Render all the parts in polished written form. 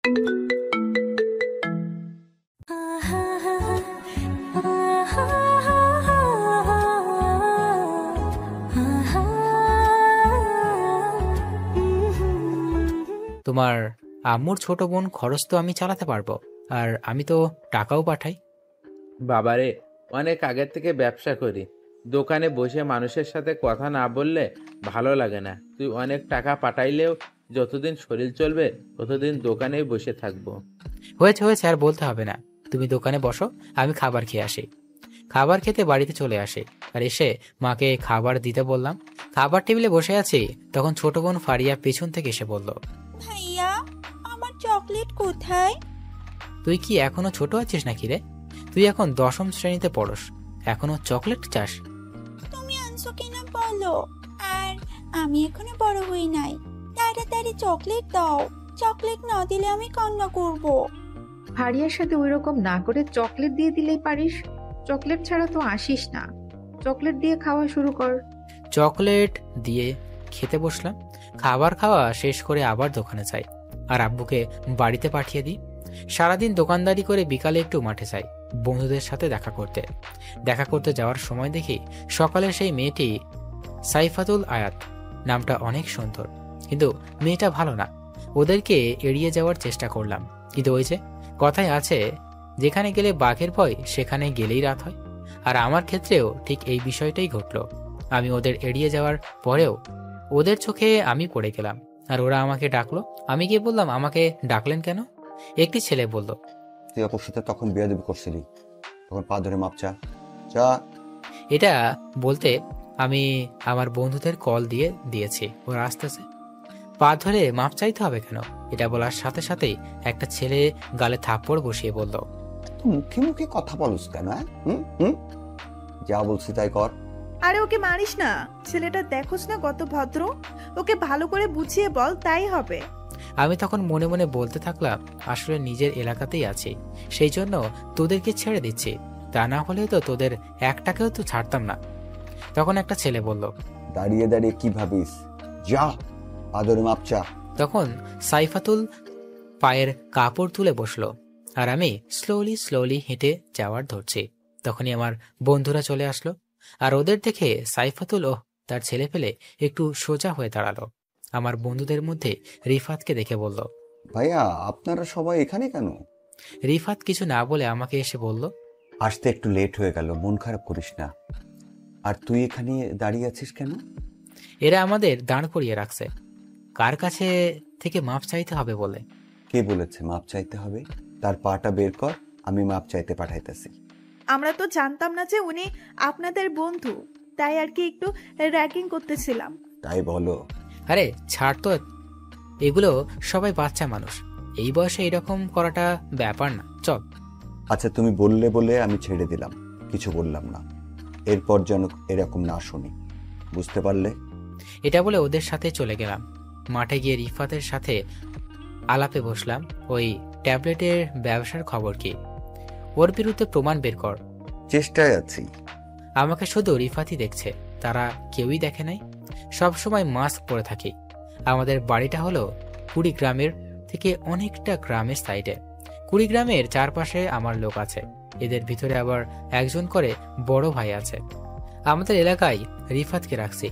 তোমার আম্মুর ছোট বোন খরচ তো আমি চালাতে পারবো, আর আমি তো টাকাও পাঠাই। বাবারে, অনেক আগের থেকে ব্যবসা করি, দোকানে বসে মানুষের সাথে কথা না বললে ভালো লাগে না। তুই অনেক টাকা পাঠাইলেও যতদিন শরীর চলবে ততদিন দোকানেই বসে থাকবো। হয়েছে হয়েছে, আর বলতে হবে না। তুমি দোকানে বসো, আমি খাবার খেয়ে আসি। খাবার খেতে বাড়িতে চলে আসে, আর এসে মাকে খাবার দিতে বললাম। খাবার টেবিলে বসে আছি, তখন ছোট বোন ফারিয়া পেছন থেকে এসে বলল, ভাইয়া, আমার চকলেট কোথায়? তুই কি এখনো ছোট আছিস নাকি রে? তুই এখন 10ম শ্রেণীতে পড়স, এখনো চকলেট চাস? তুমি আনছো কিনা বলো। আর আমি এখনো বড় হই নাই, তাড়াতাড়ি চকলেট দাও। চকলেট না দিলে আমি কান্না করব। ফারিয়ার সাথে ওইরকম না করে চকলেট দিয়ে দিলেই পারিস। চকলেট ছাড়া তো আসিস না। চকলেট দিয়ে খাওয়া শুরু কর। চকলেট দিয়ে খেতে বসলাম। খাবার খাওয়া শেষ করে আবার দোকানে যাই, আর আব্বুকে বাড়িতে পাঠিয়ে দিই। সারাদিন দোকানদারি করে বিকালে একটু মাঠে যাই বন্ধুদের সাথে দেখা করতে যাওয়ার সময় দেখি সকালে সেই মেয়েটি সাইফাতুল আয়াত, নামটা অনেক সুন্দর, কিন্তু মেয়েটা ভালো না। ওদেরকে এড়িয়ে যাওয়ার চেষ্টা করলাম, কিন্তু ওই যে কথায় আছে, যেখানে গেলে বাঘের ভয় সেখানে গেলেই রাত হয়। আর আমার ক্ষেত্রেও ঠিক এই বিষয়টাই ঘটল। আমি ওদের এড়িয়ে যাওয়ার পরেও ওদের চোখে আমি পড়ে গেলাম, আর ওরা আমাকে ডাকলো। আমি গিয়ে বললাম, আমাকে ডাকলেন কেন? একটি ছেলে বলল, তুই অপুর সাথে তখন বেয়াদবি করছিলি, তখন পা ধরে মাপ চা। চা। এটা বলতে আমি আমার বন্ধুদের কল দিয়েছি। ওরা আসতেছে। পা ধরে মাপ চাইতে হবে কেন? এটা বলার সাথে সাথেই একটা ছেলে গালে থাপ্পড় বসিয়ে বলল, তুই মুখে মুখে কথা বলস কেন? যা বলছি তাই কর। আরে ওকে মারিস না, ছেলেটা দেখোস না কত ভদ্র। ওকে ভালো করে বুঝিয়ে বল, তাই হবে। আমি তখন মনে মনে বলতে থাকলাম, আসলে নিজের এলাকাতেই আছি, সেই জন্য তোদেরকে ছেড়ে দিচ্ছি, তা না হলে তো তোদের একটাকেও তো ছাড়তাম না। তখন একটা ছেলে বলল, দাঁড়িয়ে দাঁড়িয়ে কি ভাবিস, যা পা ধরে মাপ চা। তখন সাইফাতুল পায়ের কাপড় তুলে বসলো, আর আমি স্লোলি হেঁটে যাওয়ার ধরছি। তখনই আমার বন্ধুরা চলে আসলো, আর ওদের দেখে সাইফাতুল ও তার ছেলে পেলে একটু সোজা হয়ে দাঁড়ালো। আমার বন্ধুদের মধ্যে রিফাতকে দেখে বলল, ভাইয়া, আপনারা সবাই এখানে কেন? রিফাত কিছু না বলে আমাকে এসে বলল, আসতে একটু লেট হয়ে গেল, মন খারাপ করিস না। আর তুই এখানে দাঁড়িয়ে আছিস কেন? এরা আমাদের দাঁড় করিয়ে রাখছে, কার কাছে থেকে মাপ চাইতে হবে বলে। কে বলেছে মাপ চাইতে হবে? তার পাটা বের কর, আমি মাপ চাইতে পাঠাইতেছি। আমরা তো জানতাম না যে উনি আপনাদের বন্ধু, তাই আর কি একটু র্যাগিং করতেছিলাম। তাই বলো? আরে ছাড় তো, এগুলো সবাই বাচ্চা মানুষ, এই বয়সে এরকম করাটা ব্যাপার না, চল। আচ্ছা, তুমি বললে বলে আমি ছেড়ে দিলাম, কিছু বললাম না। এরপর যেন এরকম না শুনি, বুঝতে পারলে? এটা বলে ওদের সাথে চলে গেলাম। মাঠে গিয়ে রিফাতের সাথে আলাপে বসলাম, ওই ট্যাবলেটের ব্যবসার খবর কি, ওর বিরুদ্ধে প্রমাণ বের কর। চেষ্টায় আছি। আমাকে শুধু রিফাতই দেখছে, তারা কেউই দেখে নাই। সব সময় মাস্ক পরে থাকি। আমাদের বাড়িটা হলো কুড়িগ্রামের থেকে অনেকটা গ্রামের সাইডে। কুড়িগ্রামের চারপাশে আমার লোক আছে, এদের ভিতরে আবার একজন করে বড় ভাই আছে। আমাদের এলাকায় রিফাতকে রাখছি,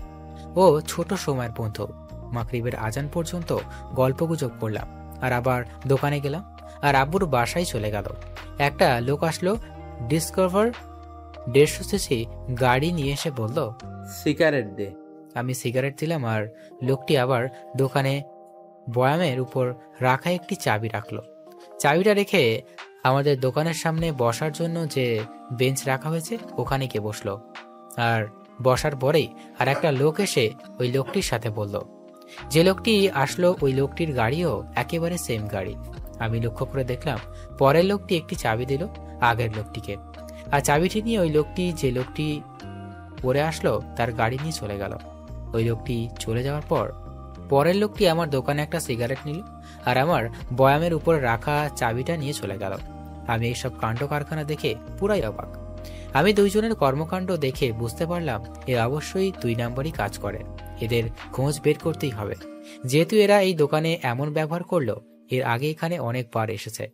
ও ছোট সময়ের বন্ধু। মাগরিবের আজান পর্যন্ত গল্পগুজব করলাম, আর আবার দোকানে গেলাম, আর আব্বুর বাসায় চলে গেল। একটা লোক আসলো, ডিসকভার 150 সিসি গাড়ি নিয়ে এসে বলল, সিগারেট দে। আমি সিগারেট দিলাম, আর লোকটি আবার দোকানে বয়ামের উপর রাখা একটি চাবি রাখলো। চাবিটা রেখে আমাদের দোকানের সামনে বসার জন্য যে বেঞ্চ রাখা হয়েছে ওখানে গিয়ে বসলো। আর বসার পরেই আর একটা লোক এসে ওই লোকটির সাথে বলল, যে লোকটি আসলো ওই লোকটির গাড়িও একেবারে সেম গাড়ি। আমি লক্ষ্য করে দেখলাম পরের লোকটি একটি চাবি দিল আগের লোকটিকে, আর চাবিটি নিয়ে ওই লোকটি, যে লোকটি পরে আসলো, তার গাড়ি নিয়ে চলে গেল। ওই লোকটি চলে যাওয়ার পর পরের লোকটি আমার দোকানে একটা সিগারেট নিল, আর আমার বয়ামের উপর রাখা চাবিটা নিয়ে চলে গেল। আমি এইসব কাণ্ড কারখানা দেখে পুরাই অবাক। আমি দুইজনের কর্মকাণ্ড দেখে বুঝতে পারলাম এরা অবশ্যই 2 নম্বরই কাজ করে। এদের খোঁজ বের করতেই হবে। যেহেতু এরা এই দোকানে এমন ব্যবহার করলো, এর আগে এখানে অনেকবার এসেছে।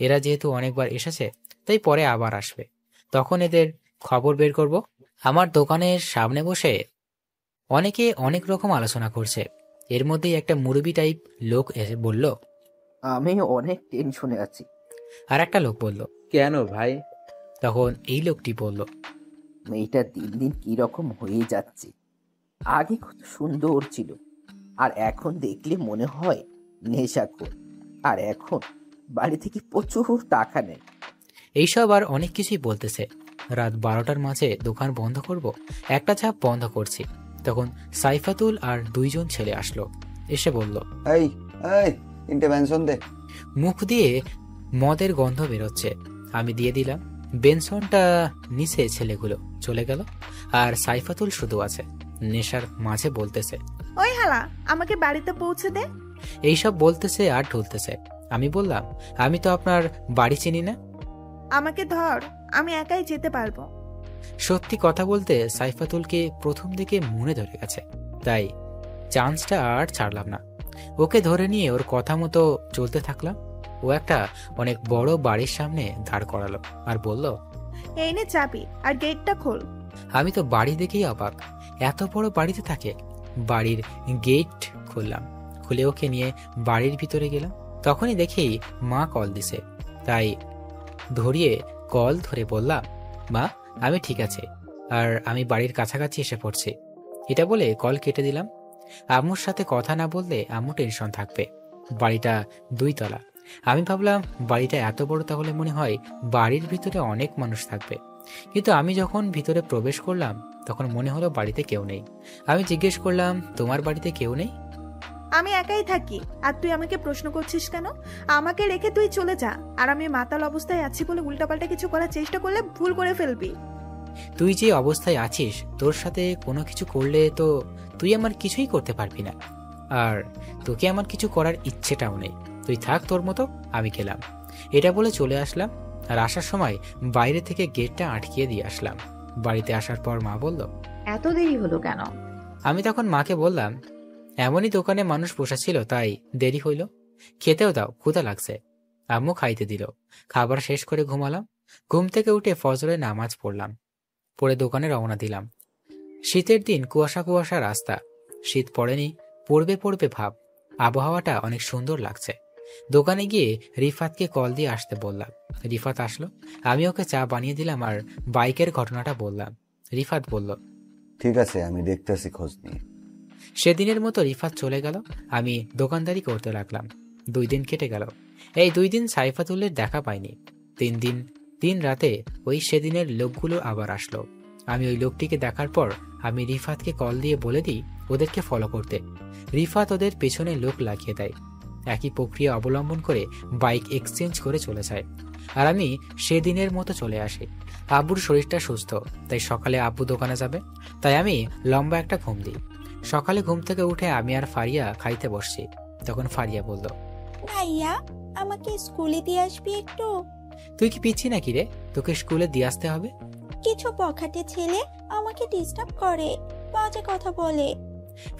এরা যেহেতু অনেকবার এসেছে তাই পরে আবার আসবে, তখন এদের খবর বের করব। আমার দোকানের সামনে বসে অনেকে অনেক রকম আলোচনা করছে। এর মধ্যেই একটা মুরব্বি টাইপ লোক এসে বলল, আমি অনেক টেনশনে আছি। আর একটা লোক বলল। কেন ভাই? তখন এই লোকটি বলল, মেয়েটা দিন দিন কিরকম হয়ে যাচ্ছে। আগে কত সুন্দর ছিল, আর এখন দেখলে মনে হয় নেশাখোর। আর এখন বাড়ি থেকে প্রচুর টাকা নেয়। এইসব আর অনেক কিছুই বলতেছে। রাত 12টার মাঝে দোকান বন্ধ করব, একটা চাপ বন্ধ করছি। তখন সাইফাতুল আর 2জন ছেলে আসলো। এসে বলল, এই এই তিনটে বেনসন দে। মুখ দিয়ে মদের গন্ধ বেরোচ্ছে। আমি দিয়ে দিলাম। বেনসনটা নিচে ছেলেগুলো চলে গেল, আর সাইফাতুল শুধু আছে, নেশার মাঝে বলতেছে, ওই হালা, আমাকে বাড়িতে পৌঁছে দে। এইসব বলতেছে আর ঢুলতেছে। আমি বললাম, আমি তো আপনার বাড়ি চিনি না। আমাকে ধর, আমি একাই যেতে পারবো। সত্যি কথা বলতে সাইফাতুলকে প্রথম দিকে মনে ধরে গেছে, তাই চান্সটা আর ছাড়লাম না। ওকে ধরে নিয়ে ওর কথা মতো চলতে থাকলাম। ও একটা অনেক বড় বাড়ির সামনে দাঁড় করালো আর বলল, এই নে চাবি, আর গেটটা খোল। আমি তো বাড়ি দেখেই অবাক, এত বড় বাড়িতে থাকে। বাড়ির গেট খুললাম, খুলে ওকে নিয়ে বাড়ির ভিতরে গেলাম। তখনই দেখি মা কল দিছে, তাই ধরিয়ে কল ধরে বললাম, মা আমি ঠিক আছে, আর আমি বাড়ির কাছাকাছি এসে পড়ছি। এটা বলে কল কেটে দিলাম। আম্মুর সাথে কথা না বললে আম্মু টেনশন থাকবে। বাড়িটা 2 তলা। আমি ভাবলাম বাড়িটা এত বড়, তাহলে মনে হয় বাড়ির ভিতরে অনেক মানুষ থাকবে। কিন্তু আমি যখন ভিতরে প্রবেশ করলাম তখন মনে হলো বাড়িতে কেউ নেই। আমি জিজ্ঞেস করলাম, তোমার বাড়িতে কেউ নেই? আমি একাই থাকি, আর তুই আমাকে প্রশ্ন করছিস কেন? আমাকে রেখে তুই চলে যা, আর আমি মাতাল অবস্থায় আছি বলে উল্টাপাল্টা কিছু করার চেষ্টা করলে ভুল করে ফেলবি। তুই যে অবস্থায় আছিস, তোর সাথে কোনো কিছু করলে তো তুই আমার কিছুই করতে পারবি না, আর তোকে আমার কিছু করার ইচ্ছেটাও নেই। তুই থাক তোর মতো, আমি গেলাম। এটা বলে চলে আসলাম, আর আসার সময় বাইরে থেকে গেটটা আটকিয়ে দিয়ে আসলাম। বাড়িতে আসার পর মা বলল, এত দেরি হলো কেন? আমি তখন মাকে বললাম, এমনই দোকানে মানুষ বসা ছিল তাই দেরি হইল, খেতেও দাও, ক্ষুধা লাগছে। আম্মু খাইতে দিল। খাবার শেষ করে ঘুমালাম। ঘুম থেকে উঠে ফজরের নামাজ পড়লাম, পরে দোকানে রওনা দিলাম। শীতের দিন, কুয়াশা কুয়াশা রাস্তা। শীত পড়েনি, পড়বে পড়বে ভাব। আবহাওয়াটা অনেক সুন্দর লাগছে। দোকানে গিয়ে রিফাতকে কল দিয়ে আসতে বললাম। রিফাত আসলো। আমি ওকে চা বানিয়ে দিলাম আর বাইকের ঘটনাটা বললাম। রিফাত বলল, ঠিক আছে, আমি দেখতেছি খোঁজ নিয়ে। সেদিনের মতো রিফাত চলে গেল। আমি দোকানদারি করতে লাগলাম। 2 দিন কেটে গেল। এই 2 দিন সাইফাতুলের দেখা পাইনি। 3 দিন 3 রাতে ওই সেদিনের লোকগুলো আবার আসলো। আমি ওই লোকটিকে দেখার পর আমি রিফাতকে কল দিয়ে বলে দিই ওদেরকে ফলো করতে। রিফাত ওদের পেছনে লোক লাগিয়ে দেয়। একই প্রক্রিয়া অবলম্বন করে বাইক এক্সচেঞ্জ করে চলে যায়, আর আমি সেদিনের মতো চলে আসি। আব্বুর শরীরটা সুস্থ, তাই সকালে আব্বু দোকানে যাবে, তাই আমি লম্বা একটা ঘুম দিই। সকালে ঘুম থেকে উঠে আমি আর ফারিয়া খাইতে বসছি। তখন ফারিয়া বলল, ভাইয়া, আমাকে স্কুলে দিয়ে আসবি একটু? তুই কি পিচ্ছি নাকি রে, তোকে স্কুলে দিয়ে আসতে হবে? কিছু বখাটে ছেলে আমাকে ডিস্টার্ব করে, বাজে কথা বলে।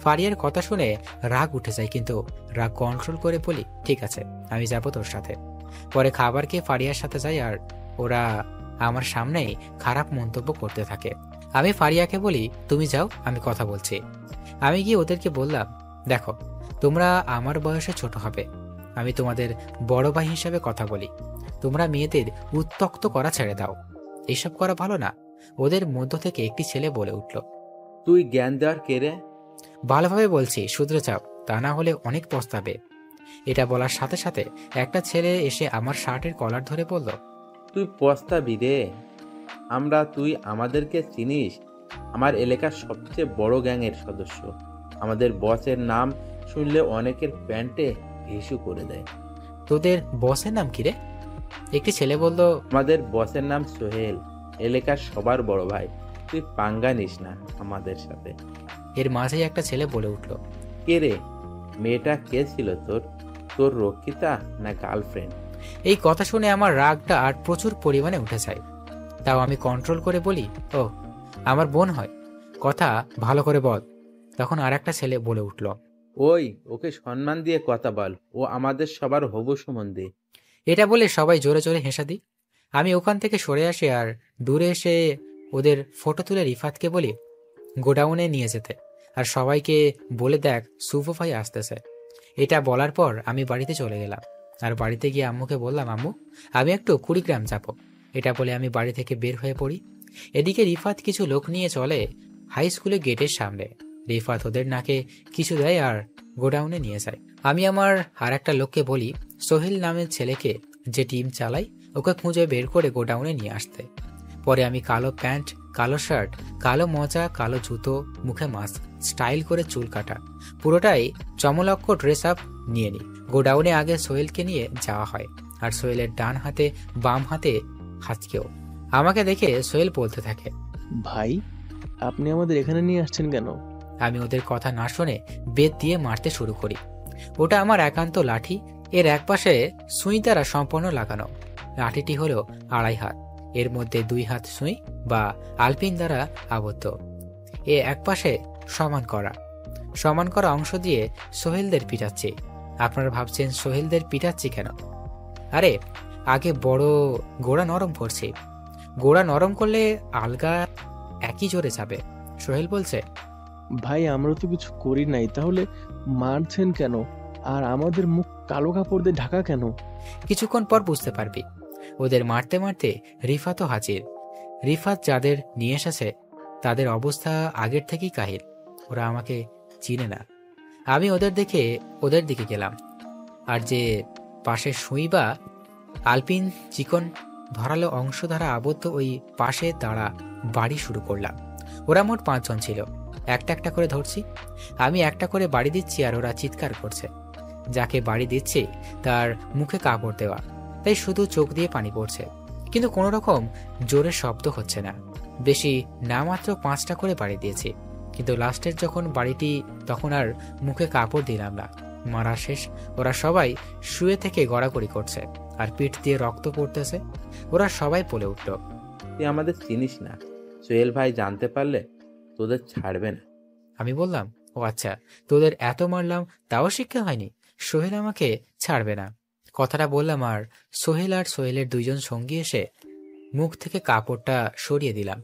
ফারিয়ার কথা শুনে রাগ উঠে যায়, কিন্তু রাগ কন্ট্রোল করে বলি, ঠিক আছে আমি যাবো তোর সাথে। পরে খাবার খেয়ে ফারিয়ার সাথে যাই, আর ওরা আমার সামনেই খারাপ মন্তব্য করতে থাকে। আমি ফারিয়াকে বলি, তুমি যাও, আমি কথা বলছি। আমি গিয়ে ওদেরকে বললাম, দেখো তোমরা আমার বয়সে ছোট হবে, আমি তোমাদের বড় ভাই হিসাবে কথা বলি, তোমরা মেয়েদের উত্ত্যক্ত করা ছেড়ে দাও, এইসব করা ভালো না। ওদের মধ্য থেকে একটি ছেলে বলে উঠল, তুই জ্ঞান দেওয়ার কে রে? ভালোভাবে বলছি, শুধরে যাও, তা না হলে অনেক পস্তাবে। এটা বলার সাথে সাথে একটা ছেলে এসে আমার শার্টের কলার ধরে বলল, তুই পস্তাবি রে। তুই আমাদেরকে চিনিস? আমার এলাকার সবচেয়ে বড় গ্যাংয়ের সদস্য। আমাদের বসের নাম শুনলে অনেকের প্যান্টে হিসু করে দেয়। তোদের বসের নাম কি রে? একটি ছেলে বলল, আমাদের বসের নাম সোহেল, এলাকার সবার বড় ভাই। তুই পাঙ্গা নিস না আমাদের সাথে। এর মাঝেই একটা ছেলে বলে উঠল, কে রে? মেয়েটা কে ছিল তোর? তোর রক্ষিতা না গার্লফ্রেন্ড? এই কথা শুনে আমার রাগটা আর প্রচুর পরিমাণে উঠে যায়। তাও আমি কন্ট্রোল করে বলি, ও আমার বোন হয়, কথা ভালো করে বল। তখন আর একটা ছেলে বলে উঠল, ওই, ওকে সম্মান দিয়ে কথা বল, ও আমাদের সবার হবু সম্বন্ধে। এটা বলে সবাই জোরে জোরে হেসে দিই। আমি ওখান থেকে সরে আসি আর দূরে এসে ওদের ফটো তুলে রিফাতকে বলি গোডাউনে নিয়ে যেতে, আর সবাইকে বলে দেখ শুভ ভাই আসতেছে। এটা বলার পর আমি বাড়িতে চলে গেলাম। আর বাড়িতে গিয়ে আম্মুকে বললাম, আম্মু আমি একটু কুড়িগ্রাম যাবো। এটা বলে আমি বাড়ি থেকে বের হয়ে পড়ি। এদিকে রিফাত কিছু লোক নিয়ে চলে হাই স্কুলের গেটের সামনে। রিফাত ওদের নাকে কিছু দেয় আর গোডাউনে নিয়ে যায়। আমি আমার আর একটা লোককে বলি সোহেল নামের ছেলেকে যে টিম চালাই ওকে খুঁজে বের করে গোডাউনে নিয়ে আসতে। পরে আমি কালো প্যান্ট, কালো শার্ট, কালো মোজা, কালো জুতো, মুখে মাস্ক, স্টাইল করে চুল কাটা, পুরোটাই চমলক্ষ ড্রেস আপ নিয়ে নিই। গোডাউনে আগে সোহেলকে নিয়ে যাওয়া হয়, আর সোহেলের ডান হাতে বাম হাতে হাতকেও। আমাকে দেখে সোহেল বলতে থাকে, ভাই আপনি আমাদের এখানে নিয়ে আসছেন কেন? আমি ওদের কথা না শুনে বেত দিয়ে মারতে শুরু করি। ওটা আমার একান্ত লাঠি, এর একপাশে সুই দ্বারা সম্পূর্ণ লাগানো। লাঠিটি হলো 2.5 হাত, এর মধ্যে 2 হাত সুই বা আলপিন দ্বারা আবদ্ধ। এ একপাশে সমান করা অংশ দিয়ে সোহেলদের পিটাচ্ছি। আপনারা ভাবছেন সোহেলদের পিটাচ্ছি কেন? আরে আগে বড় গোড়া নরম করছি। গোড়া নরম করলে আলগা একই জোরে যাবে। সোহেল বলছে, ভাই আমরা তো কিছু করি নাই, তাহলে মারছেন কেন? আর আমাদের মুখ কালো কাপড় দিয়ে ঢাকা কেন? কিছুক্ষণ পর বুঝতে পারবি। ওদের মারতে মারতে রিফাতও হাজির। রিফাত যাদের নিয়ে এসেছে তাদের অবস্থা আগের থেকেই কাহিল। ওরা আমাকে চিনে না। আমি ওদের দেখে ওদের দিকে গেলাম, আর যে পাশে সুই বা আলপিন চিকন ধরালো অংশ দ্বারা আবদ্ধ ওই পাশে দাঁড়া বাড়ি শুরু করলাম। ওরা মোট 5 জন ছিল। একটা একটা করে ধরছি। আমি একটা করে বাড়ি দিচ্ছি আর ওরা চিৎকার করছে। যাকে বাড়ি দিচ্ছি তার মুখে কাপড় দেওয়া, তাই শুধু চোখ দিয়ে পানি পড়ছে, কিন্তু কোনো রকম জোরে শব্দ হচ্ছে না। বেশি না মাত্র 5টা করে বাড়ি দিয়েছি, কিন্তু লাস্টের যখন বাড়িটি তখন আর মুখে কাপড় দিলাম না। মারা শেষ। ওরা সবাই শুয়ে থেকে গড়াগড়ি করছে আর পিঠ দিয়ে রক্ত পড়তেছে। ওরা সবাই বলে উঠল, তুই আমাদের চিনিস না, সোহেল ভাই জানতে পারলে তোদের ছাড়বে না। আমি বললাম, ও আচ্ছা, তোদের এত মারলাম তাও শিক্ষা হয়নি, সোহেল আমাকে ছাড়বে না। কথাটা বললাম আর সোহেল আর সোহেলের 2 জন সঙ্গী এসে মুখ থেকে কাপড়টা সরিয়ে দিলাম।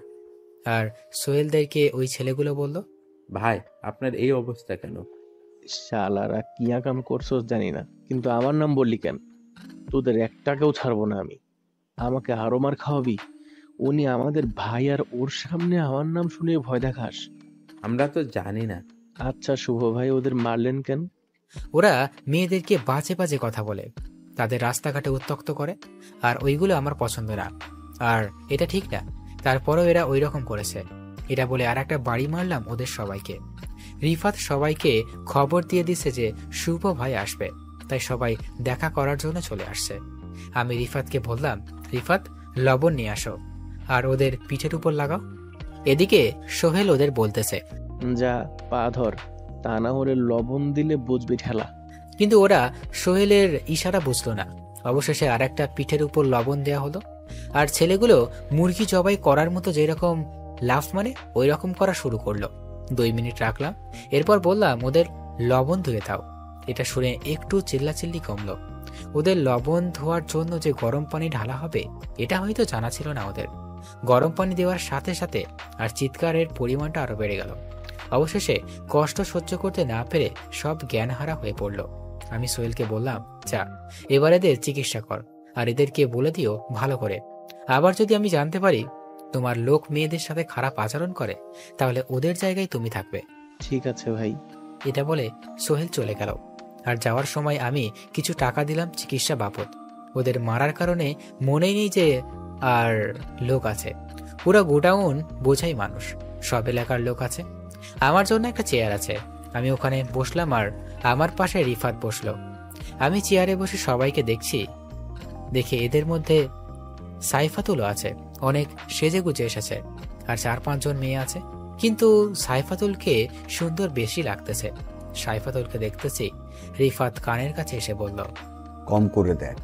আর সোহেলদেরকে ওই ছেলেগুলো বলল, ভাই আপনার এই অবস্থা কেন? শালারা কি কাম করছোস জানি না, কিন্তু আমার নাম বললি কেন? তোদের একটাকেও ছাড়বো না আমি। আমাকে আরো মার খাওয়াবি? উনি আমাদের ভাই, আর ওর সামনে আমার নাম শুনে ভয় দেখাস? আমরা তো জানি না। আচ্ছা শুভ ভাই, ওদের মারলেন কেন? ওরা মেয়েদেরকে বাজে বাজে কথা বলে, তাদের রাস্তাঘাটে উত্ত্যক্ত করে, আর ওইগুলো আমার পছন্দ না, আর এটা ঠিক না। তারপরেও এরা ওই রকম করেছে। এটা বলে আর একটা বাড়ি মারলাম ওদের সবাইকে। রিফাত সবাইকে খবর দিয়ে দিছে যে শুভ ভাই আসবে, তাই সবাই দেখা করার জন্য চলে আসছে। আমি রিফাতকে বললাম, রিফাত লবণ নিয়ে আসো আর ওদের পিঠের উপর লাগাও। এদিকে সোহেল ওদের বলতেছে, যা পা ধর, তা না হলে লবণ দিলে বুঝবি ঠেলা। কিন্তু ওরা সোহেলের ইশারা বুঝলো না। অবশেষে আর একটা পিঠের উপর লবণ দেয়া হলো, আর ছেলেগুলো মুরগি জবাই করার মতো যেরকম লাফ মানে ওই রকম করা শুরু করলো। 2 মিনিট রাখলাম, এরপর বললাম ওদের লবণ ধুয়ে দাও। এটা শুনে একটু চিল্লাচিল্লি কমলো। ওদের লবণ ধোয়ার জন্য যে গরম পানি ঢালা হবে এটা হয়তো জানা ছিল না ওদের। গরম পানি দেওয়ার সাথে সাথে আর চিৎকারের পরিমাণটা আরো বেড়ে গেল। অবশেষে কষ্ট সহ্য করতে না পেরে সব জ্ঞানহারা হয়ে পড়ল। আমি সোহেলকে বললাম, যা এবার এদের চিকিৎসা কর, আর এদেরকে বলে দিও ভালো করে। আবার যদি আমি জানতে পারি তোমার লোক মেয়েদের সাথে খারাপ আচরণ করে তাহলে ওদের জায়গায় তুমি থাকবে। ঠিক আছে ভাই। এটা বলে সোহেল চলে গেল। আর যাওয়ার সময় আমি কিছু টাকা দিলাম চিকিৎসা বাবদ। ওদের মারার কারণে মনেই নেই যে আর লোক আছে। পুরো গোডাউন বোঝাই মানুষ, সব এলাকার লোক আছে। আমার জন্য একটা চেয়ার আছে, আমি ওখানে বসলাম আর আমার পাশে রিফাত বসলো। আমি চেয়ারে বসে সবাইকে দেখছি। দেখে এদের মধ্যে সাইফাতুলও আছে, অনেক সেজে গুজে এসেছে, আর 4-5 জন মেয়ে আছে। কিন্তু সাইফাতুলকে সুন্দর বেশি লাগতেছে। সাইফাতুলকে দেখতেছি। রিফাত কানের কাছে এসে বলল, কম করে দেয়।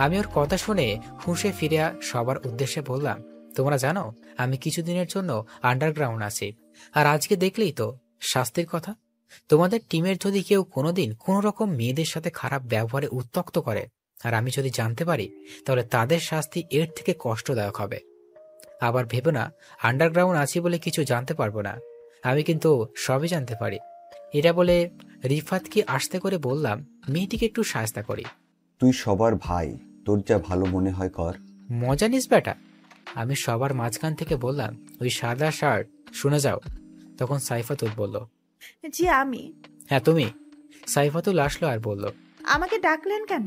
আমি ওর কথা শুনে হুঁশে ফিরে সবার উদ্দেশ্যে বললাম, তোমরা জানো আমি কিছুদিনের জন্য আন্ডারগ্রাউন্ড আছি, আর আজকে দেখলেই তো শাস্তির কথা। তোমাদের টিমের যদি কেউ কোনোদিন কোনো রকম মেয়েদের সাথে খারাপ ব্যবহারে উত্ত্যক্ত করে আর আমি যদি জানতে পারি, তাহলে তাদের শাস্তি এর থেকে কষ্টদায়ক হবে। আবার ভেবো না আন্ডারগ্রাউন্ড আছি বলে কিছু জানতে পারবো না, আমি কিন্তু সবই জানতে পারি। এটা বলে রিফাতকে আস্তে করে বললাম, মেয়েটিকে একটু সাহায্য করি। তুই সবার ভাই, তোর যা ভালো মনে হয় কর। মজা নিস বেটা। আমি সবার মাঝখান থেকে বললাম, ওই সাদা শার্ট, শুনে যাও। তখন সাইফাতুল বলল, জি আমি। হ্যাঁ তুমি। সাইফাতুল আসলো আর বলল, আমাকে ডাকলেন কেন?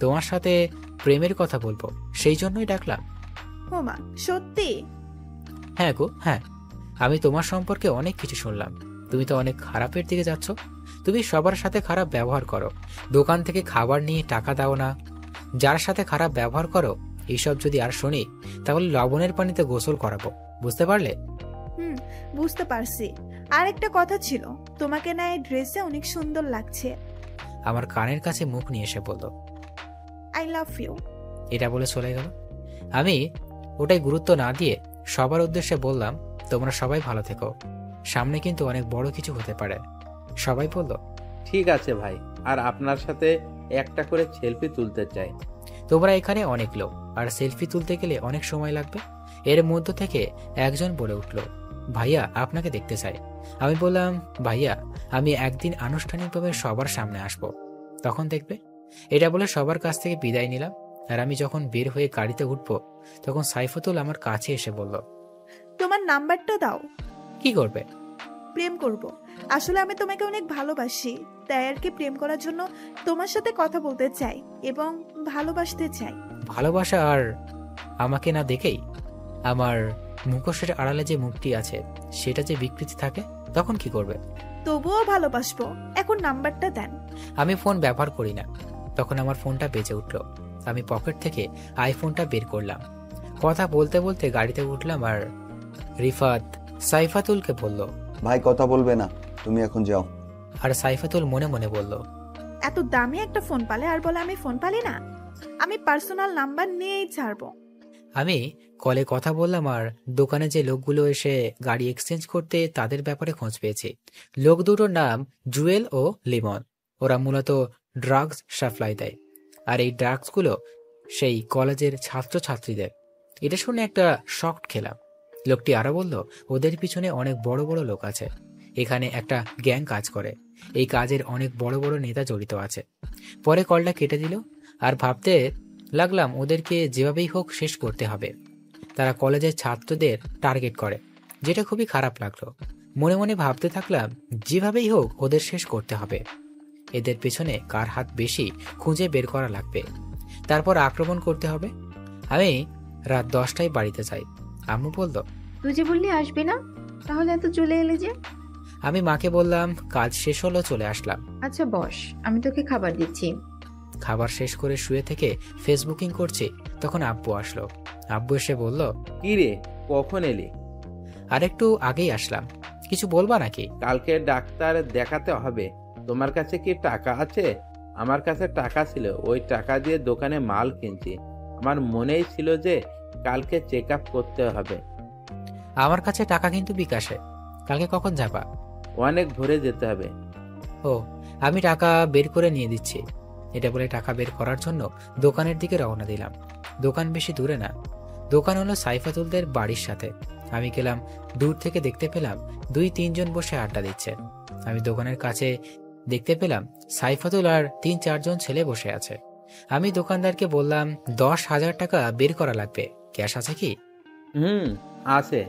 তোমার সাথে প্রেমের কথা বলবো, সেই জন্যই ডাকলাম। ওমা, সত্যি? হ্যাঁ গো হ্যাঁ, আমি তোমার সম্পর্কে অনেক কিছু শুনলাম। তুমি তো অনেক খারাপের দিকে যাচ্ছ। তুমি সবার সাথে খারাপ ব্যবহার করো, দোকান থেকে খাবার নিয়ে টাকা দাও না। যার সাথে খারাপ ব্যবহার করো, এইসব যদি আর শুনি তাহলে লবণের পানিতে গোসল করাবো, বুঝতে পারলে? বুঝতে পারছি। আর একটা কথা ছিল, তোমাকে না এই ড্রেসে অনেক সুন্দর লাগছে। আমার কানের কাছে মুখ নিয়ে এসে বলল, আই লাভ ইউ। এটা বলে চলে গেল। আমি ওটাই গুরুত্ব না দিয়ে সবার উদ্দেশ্যে বললাম, তোমরা সবাই ভালো থেকো, সামনে কিন্তু অনেক বড় কিছু হতে পারে। সবাই বলল, ঠিক আছে ভাই, আর আপনার সাথে একটা করে সেলফি তুলতে চাই। তোমরা এখানে অনেক লোক, আর সেলফি তুলতে গেলে অনেক সময় লাগবে। এর মধ্য থেকে একজন বলে উঠল, ভাইয়া আপনাকে দেখতে চাই। আমি বললাম, ভাইয়া আমি একদিন আনুষ্ঠানিকভাবে সবার সামনে আসব, তখন দেখবে। এটা বলে সবার কাছ থেকে বিদায় নিলাম। আর আমি যখন বের হয়ে গাড়িতে উঠব, তখন সাইফাতুল আমার কাছে এসে বলল, তোমার নাম্বারটা দাও। কি করবে? প্রেম করব। আসলে আমি তোমাকে অনেক ভালোবাসি, তাই আর কি প্রেম করার জন্য তোমার সাথে কথা বলতে চাই এবং ভালোবাসতে চাই। ভালোবাসা আর আমাকে না দেখেই আমার মুখোশের আড়ালে যে মুখটি আছে সেটা যে বিকৃতি থাকে, তখন কি করবে? তবুও ভালোবাসবো। এখন নাম্বারটা দেন। আমি ফোন ব্যবহার করি না। তখন আমার ফোনটা বেজে উঠল। আমি পকেট থেকে আইফোনটা বের করলাম। কথা বলতে বলতে গাড়িতে উঠলাম আর রিফাত সাইফাতুলকে বলল, ভাই কথা বলবে না, তুমি এখন যাও। আর সাইফাতুল মনে মনে বলল, এত দামি একটা ফোন পালে আর বলে আমি ফোন পালি না। আমি পার্সোনাল নাম্বার নিয়েই ছাড়বো। আমি কলে কথা বললাম আর দোকানে যে লোকগুলো এসে গাড়ি এক্সচেঞ্জ করতে, তাদের ব্যাপারে খোঁজ পেয়েছি। লোক দুটোর নাম জুয়েল ও লিমন। ওরা মূলত ড্রাগস সাপ্লাই দেয়, আর এই ড্রাগসগুলো সেই কলেজের ছাত্রছাত্রীদের। এটা শুনে একটা শকড খেলাম। লোকটি আরো বলল, ওদের পিছনে অনেক বড় বড় লোক আছে, এখানে একটা গ্যাং কাজ করে, এই কাজের অনেক বড় বড় নেতা জড়িত আছে। পরে কলটা কেটে দিল আর ভাবতে লাগলাম ওদেরকে যেভাবেই হোক শেষ করতে হবে। তারা কলেজের ছাত্রদের টার্গেট করে, যেটা খুবই খারাপ লাগলো। মনে মনে ভাবতে থাকলাম, যেভাবেই হোক ওদের শেষ করতে হবে। এদের পেছনে কার হাত বেশি খুঁজে বের করা লাগবে, তারপর আক্রমণ করতে হবে। আমি রাত 10টায় বাড়িতে যাই। আম্মু বলল, তুই যে বললি আসবি না, তাহলে এত চলে এলে যে? আমি মাকে বললাম, কাজ শেষ হলো, চলে আসলাম। আচ্ছা বস, আমি তোকে খাবার দিচ্ছি। খাবার শেষ করে শুয়ে থেকে ফেসবুকিং করছি, তখন আব্বু আসলো। আব্বু এসে বলল, কি রে, কখন এলি? আরেকটু আগেই আসলাম, কিছু বলবা নাকি? কালকে ডাক্তার দেখাতে হবে। তোমার কাছে কি টাকা আছে? আমার কাছে টাকা ছিল, ওই টাকা দিয়ে দোকানে মাল কিনছি। আমার মনেই ছিল যে কালকে চেক আপ করতে হবে। আমার কাছে টাকা কিন্তু বিকাশে। কালকে কখন যাবা? অনেক ভরে যেতে হবে। ও, আমি টাকা বের করে নিয়ে দিচ্ছি। এটা বলে টাকা বের করার জন্য দোকানের দিকে রওনা দিলাম। দোকান বেশি দূরে না, দোকান হলো সাইফাতুলদের বাড়ির সাথে। আমি গেলাম, দূর থেকে দেখতে পেলাম 2-3 জন বসে আড্ডা দিচ্ছে। আমি দোকানের কাছে দেখতে পেলাম সাইফাতুল আর 3-4 জন ছেলে বসে আছে। আমি দোকানদারকে বললাম, 10,000 টাকা বের করা লাগবে, ক্যাশ আছে কি? আছে।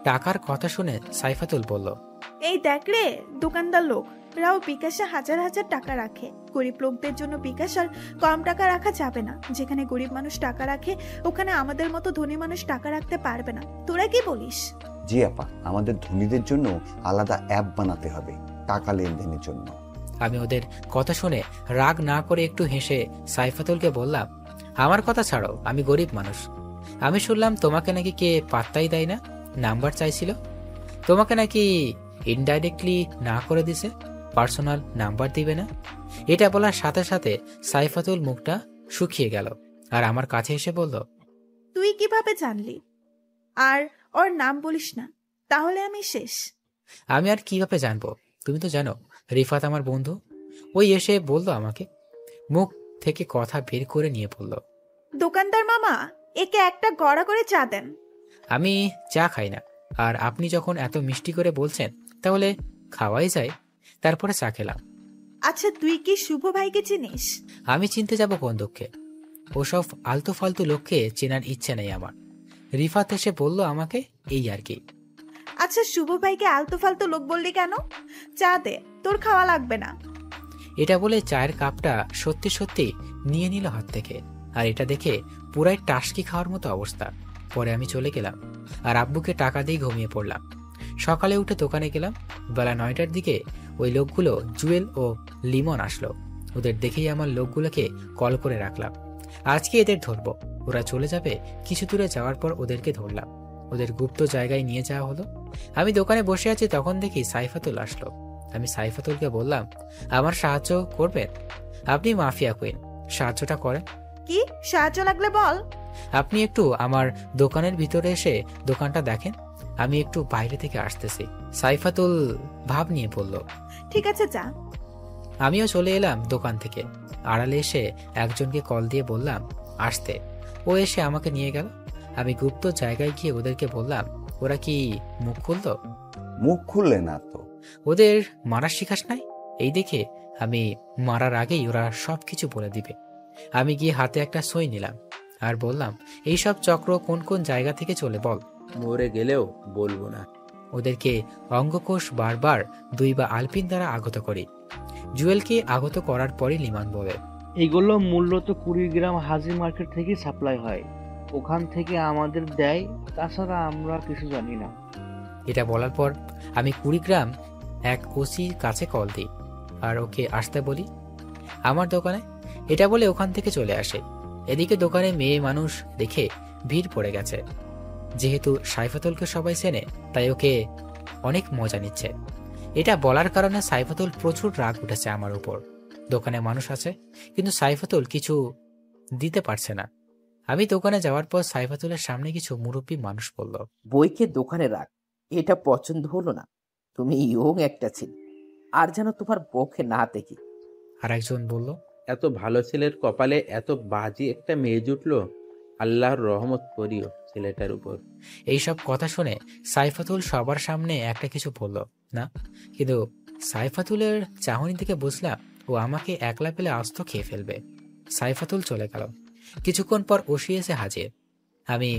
টাকার কথা শুনে সাইফাতুল বলল, এই দেখ রে, দোকানদার লোক রাও বিকাশে হাজার হাজার টাকা রাখে। গরিব লোকদের জন্য বিকাশ আর কম টাকা রাখা যাবে না। যেখানে গরিব মানুষ টাকা রাখে, ওখানে আমাদের মতো ধনী মানুষ টাকা রাখতে পারবে না। তোরা কি বলিস? জি আপা, আমাদের ধনীদের জন্য আলাদা অ্যাপ বানাতে হবে টাকা লেনদেনের জন্য। আমি ওদের কথা শুনে রাগ না করে একটু হেসে সাইফাতুলকে বললাম, আমার কথা ছাড়ো, আমি গরিব মানুষ। আমি শুনলাম তোমাকে নাকি কে পাত্তাই দেয় না, নাম্বার চাইছিল, তোমাকে নাকি ইনডাইরেক্টলি না করে দিছে, পার্সোনাল নাম্বার দিবে না। এটা বলার সাথে সাথে সাইফাতুল মুখটা শুকিয়ে গেল আর আমার কাছে এসে বলল, তুই কিভাবে জানলি? আর ওর নাম বলিস না, তাহলে আমি শেষ। আমি আর কিভাবে জানবো? তুমি তো জানো রিফাত আমার বন্ধু, ওই এসে বলল আমাকে, মুখ থেকে কথা বের করে নিয়ে বলল, দোকানদার মামা, একে একটা গড়া করে চা দেন। আমি চা খাই না, আর আপনি যখন এত মিষ্টি করে বলছেন তাহলে খাওয়াই যায়। তারপরে চা খেলাম। আচ্ছা, তুই কি শুভ ভাইকে চিনিস? আমি চিনতে যাব কোন দুঃখে? ওসব আলতু ফালতু লোককে চেনার ইচ্ছে নেই আমার। রিফাত এসে বলল আমাকে, এই আর কি। আচ্ছা, শুভ ভাইকে আলতু ফালতু লোক বললি কেন? চা দে, তোর খাওয়া লাগবে না। এটা বলে চায়ের কাপটা সত্যি সত্যি নিয়ে নিল হাত থেকে, আর এটা দেখে পুরাই টাসকি খাওয়ার মতো অবস্থা। পরে আমি চলে গেলাম আর আব্বুকে টাকা দিয়ে ঘুমিয়ে পড়লাম। সকালে উঠে দোকানে গেলাম। বেলা 9টার দিকে ওই লোকগুলো জুয়েল ও লিমন আসলো। ওদের দেখেই আমার লোকগুলোকে কল করে রাখলাম, আজকে এদের ধরবো। ওরা চলে যাবে। কিছু দূরে যাওয়ার পর ওদেরকে ধরলাম, ওদের গুপ্ত জায়গায় নিয়ে যাওয়া হলো। আমি দোকানে বসে আছি, তখন দেখি সাইফাতুল আসলো। আমি সাইফাতুলকে বললাম, আমার সাহায্য করবেন? আপনি মাফিয়া কুইন, সাহায্যটা করেন। কি সাহায্য লাগলে বল। আপনি একটু আমার দোকানের ভিতরে এসে দোকানটা দেখেন, আমি একটু বাইরে থেকে আসতেছি। সাইফাতুল ভাব নিয়ে বলল, ঠিক আছে, যা। আমিও চলে এলাম দোকান থেকে। আড়ালে এসে একজনকে কল দিয়ে বললাম আসতে। ও এসে আমাকে নিয়ে গেল। আমি গুপ্ত জায়গায় গিয়ে ওদেরকে বললাম, ওরা কি মুখ খুললো? মুখ খুললে না তো। ওদের মারার শিখাস নাই? এই দেখে আমি মারার আগেই ওরা সবকিছু বলে দিবে। আমি গিয়ে হাতে একটা সই নিলাম আর বললাম, এইসব চক্র কোন কোন জায়গা থেকে চলে বল। মরে গেলেও বলবো না। ওদেরকে অঙ্গকোষ বারবার 2 বা আলপিন দ্বারা আগত করি। জুয়েলকে আগত করার পরই লিমান বলে, এইগুলো মূলত কুড়িগ্রাম হাজি মার্কেট থেকে সাপ্লাই হয়, ওখান থেকে আমাদের দেয়, তাছাড়া আমরা কিছু জানি না। এটা বলার পর আমি কুড়িগ্রাম এক ওসির কাছে কল দিই আর ওকে আসতে বলি আমার দোকানে। এটা বলে ওখান থেকে চলে আসে। এদিকে দোকানে মেয়ে মানুষ দেখে ভিড় পড়ে গেছে। যেহেতু সাইফাতুলকে সবাই চেনে, তাই ওকে অনেক মজা নিচ্ছে। এটা বলার কারণে সাইফাতুল প্রচুর রাগ উঠেছে আমার উপর। দোকানে মানুষ আছে, কিন্তু সাইফাতুল কিছু দিতে পারছে না। আমি দোকানে যাওয়ার পর সাইফাতুলের সামনে কিছু মুরব্বী মানুষ বলল, বইকে দোকানে রাখ, এটা পছন্দ হলো না। তুমি ইয়ং একটা ছেলে, আর যেন তোমার বউকে না দেখি। আর একজন বলল, এত ভালো ছেলের কপালে এত বাজে একটা মেয়ে জুটলো। আল্লাহর রহমত করিও ছেলেটার উপর। এইসব কথা শুনে সাইফাতুল সবার সামনে একটা কিছু বলল না, কিন্তু সাইফাতুলের চাহনি থেকে বুঝলাম ও আমাকে একলা পেলে আস্ত খেয়ে ফেলবে। সাইফাতুল চলে গেল। কিছুক্ষণ পর ওসি এসে হাজির। আমি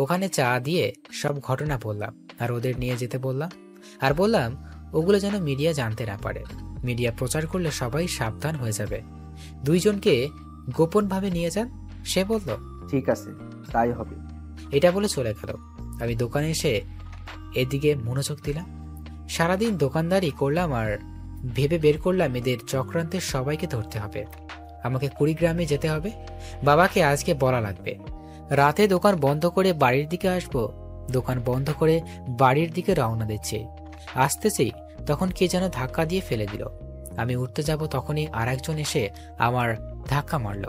ওখানে চা দিয়ে সব ঘটনা বললাম আর ওদের নিয়ে যেতে বললাম, আর বললাম ওগুলো যেন মিডিয়া জানতে না পারে। মিডিয়া প্রচার করলে সবাই সাবধান হয়ে যাবে। 2 জনকে গোপনভাবে নিয়ে যান। সে বলল, ঠিক আছে, তাই হবে। এটা বলে চলে গেল। আমি দোকানে এসে এদিকে মনোযোগ দিলাম। সারাদিন দোকানদারি করলাম আর ভেবে বের করলাম এদের চক্রান্তের সবাইকে ধরতে হবে। আমাকে কুড়িগ্রামে যেতে হবে। বাবাকে আজকে বলা লাগবে। রাতে দোকান বন্ধ করে বাড়ির দিকে আসবো। দোকান বন্ধ করে বাড়ির দিকে রওনা দিচ্ছি। আসতেছি তখন কে যেন ধাক্কা দিয়ে ফেলে দিল। আমি উঠতে যাব তখনই আর একজন এসে আমার ধাক্কা মারল।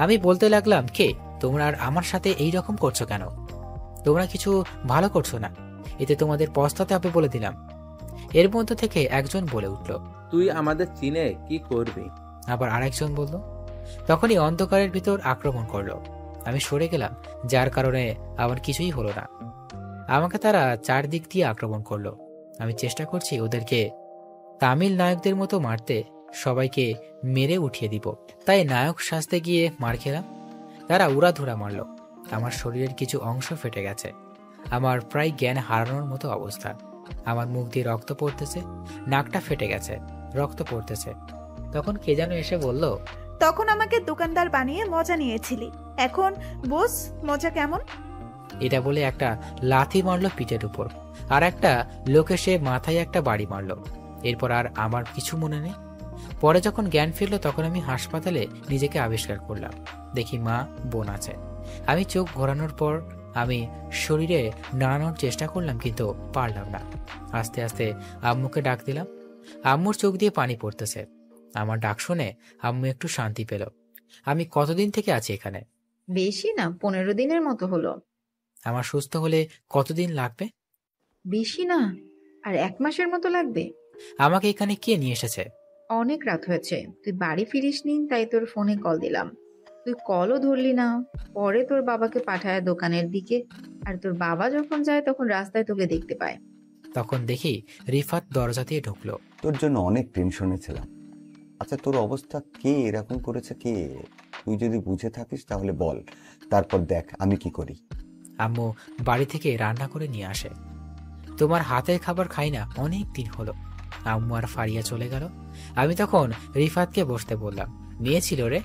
আমি বলতে লাগলাম, কে তোমরা আর আমার সাথে এই রকম করছো কেন? তোমরা কিছু ভালো করছো না, এতে তোমাদের পস্তাতে হবে বলে দিলাম। এর মধ্যে থেকে একজন বলে উঠল, তুই আমাদের চিনে কি করবি? আবার আরেকজন বলল। তখনই অন্ধকারের ভিতর আক্রমণ করলো। আমি সরে গেলাম, যার কারণে আমার কিছুই হলো না। আমাকে তারা 4 দিক দিয়ে আক্রমণ করলো। আমি চেষ্টা করছি ওদেরকে তামিল নায়কদের মতো মারতে, সবাইকে মেরে উঠিয়ে দিব। তাই নায়ক সাজতে গিয়ে মার খেলাম। তারা উড়াধুরা মারল। আমার শরীরের কিছু অংশ ফেটে গেছে। আমার প্রায় জ্ঞান হারানোর মতো অবস্থা। আমার মুখ দিয়ে রক্ত পড়তেছে, নাকটা ফেটে গেছে, রক্ত পড়তেছে। তখন কে যেন এসে বলল, তখন আমাকে দোকানদার বানিয়ে মজা নিয়েছিলি, এখন বোস মজা কেমন। এটা বলে একটা লাথি মারলো পিঠের উপর, আর একটা লোক এসে মাথায় একটা বাড়ি মারলো। এরপর আর আমার কিছু মনে নেই। পরে যখন জ্ঞান ফিরল তখন আমি হাসপাতালে নিজেকে আবিষ্কার করলাম। দেখি মা, বোন আছে। আমি চোখ ঘোরানোর পর আমি শরীরে নাড়ানোর চেষ্টা করলাম, কিন্তু পারলাম না। আস্তে আস্তে আম্মুকে ডাক দিলাম। আম্মুর চোখ দিয়ে পানি পড়তেছে। আমার ডাক শুনে আম্মু একটু শান্তি পেল। আমি কতদিন থেকে আছি এখানে? বেশি না, 15 দিনের মতো হলো। আমার সুস্থ হলে কতদিন লাগবে? বেশি না, আর 1 মাসের মতো লাগবে। আমাকে এখানে কে নিয়ে এসেছে? অনেক রাত হয়েছে, তুই বাড়ি ফিরিসনি, তাই তোর ফোনে কল দিলাম। তুই কলও ধরলি না। পরে তোর বাবাকে পাঠায় দোকানের দিকে, আর তোর বাবা যখন যায় তখন রাস্তায় তোকে দেখতে পায়। তখন দেখি রিফাত দরজা দিয়ে ঢুকলো। তোর জন্য অনেক টেনশনে ছিলাম। আচ্ছা, তোর অবস্থা কে এরকম করেছে? কে? তুই যদি বুঝে থাকিস তাহলে বল, তারপর দেখ আমি কি করি। আম্মু বাড়ি থেকে রান্না করে নিয়ে আসে। তোমার হাতের খাবার খাই না অনেক দিন হলো। আম্মু আর ফারিয়া চলে গেল। আমি তখন রিফাতকে বসতে বললাম। নিয়েছিল রে,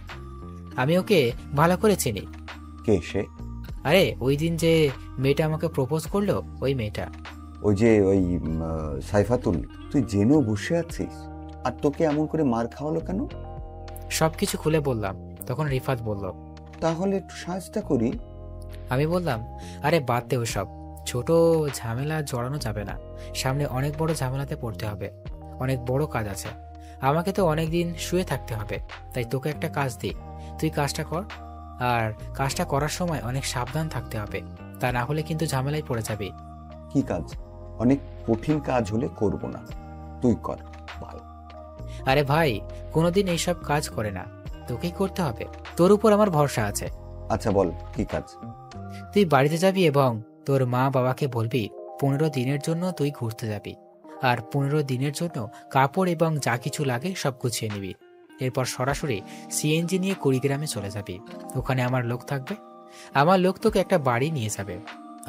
আমি ওকে ভালো করে চিনি। কে সে? আরে ওই দিন যে মেয়েটা আমাকে প্রপোজ করলো, ওই মেয়েটা। ওই যে ওই সাইফাতুল? তুই জেনেও বসে আছিস? আর তোকে এমন করে মার খাওয়ালো কেন? সবকিছু খুলে বললাম। তখন রিফাত বলল, তাহলে একটু সাহায্যটা করি। আমি বললাম, আরে বাদ দে ওসব, ছোট ঝামেলা জড়ানো যাবে না। সামনে অনেক বড় ঝামেলাতে পড়তে হবে, অনেক বড় কাজ আছে। আমাকে তো অনেক দিন শুয়ে থাকতে হবে, তাই তোকে একটা কাজ দিই, তুই কাজটা কর। আর কাজটা করার সময় অনেক সাবধান থাকতে হবে, তা না হলে কিন্তু ঝামেলায় পড়ে যাবি। কি কাজ? অনেক কঠিন কাজ হলে করব না, তুই কর ভাই। আরে ভাই, কোনোদিন এইসব কাজ করে না, তোকেই করতে হবে, তোর উপর আমার ভরসা আছে। আচ্ছা বল, কি কাজ? তুই বাড়িতে যাবি এবং তোর মা বাবাকে বলবি 15 দিনের জন্য তুই ঘুরতে যাবি, আর 15 দিনের জন্য কাপড় এবং যা কিছু লাগে সব গুছিয়ে নিবি। এরপর সরাসরি সিএনজি নিয়ে কুড়িগ্রামে চলে যাবি। ওখানে আমার লোক থাকবে, আমার লোক তোকে একটা বাড়ি নিয়ে যাবে,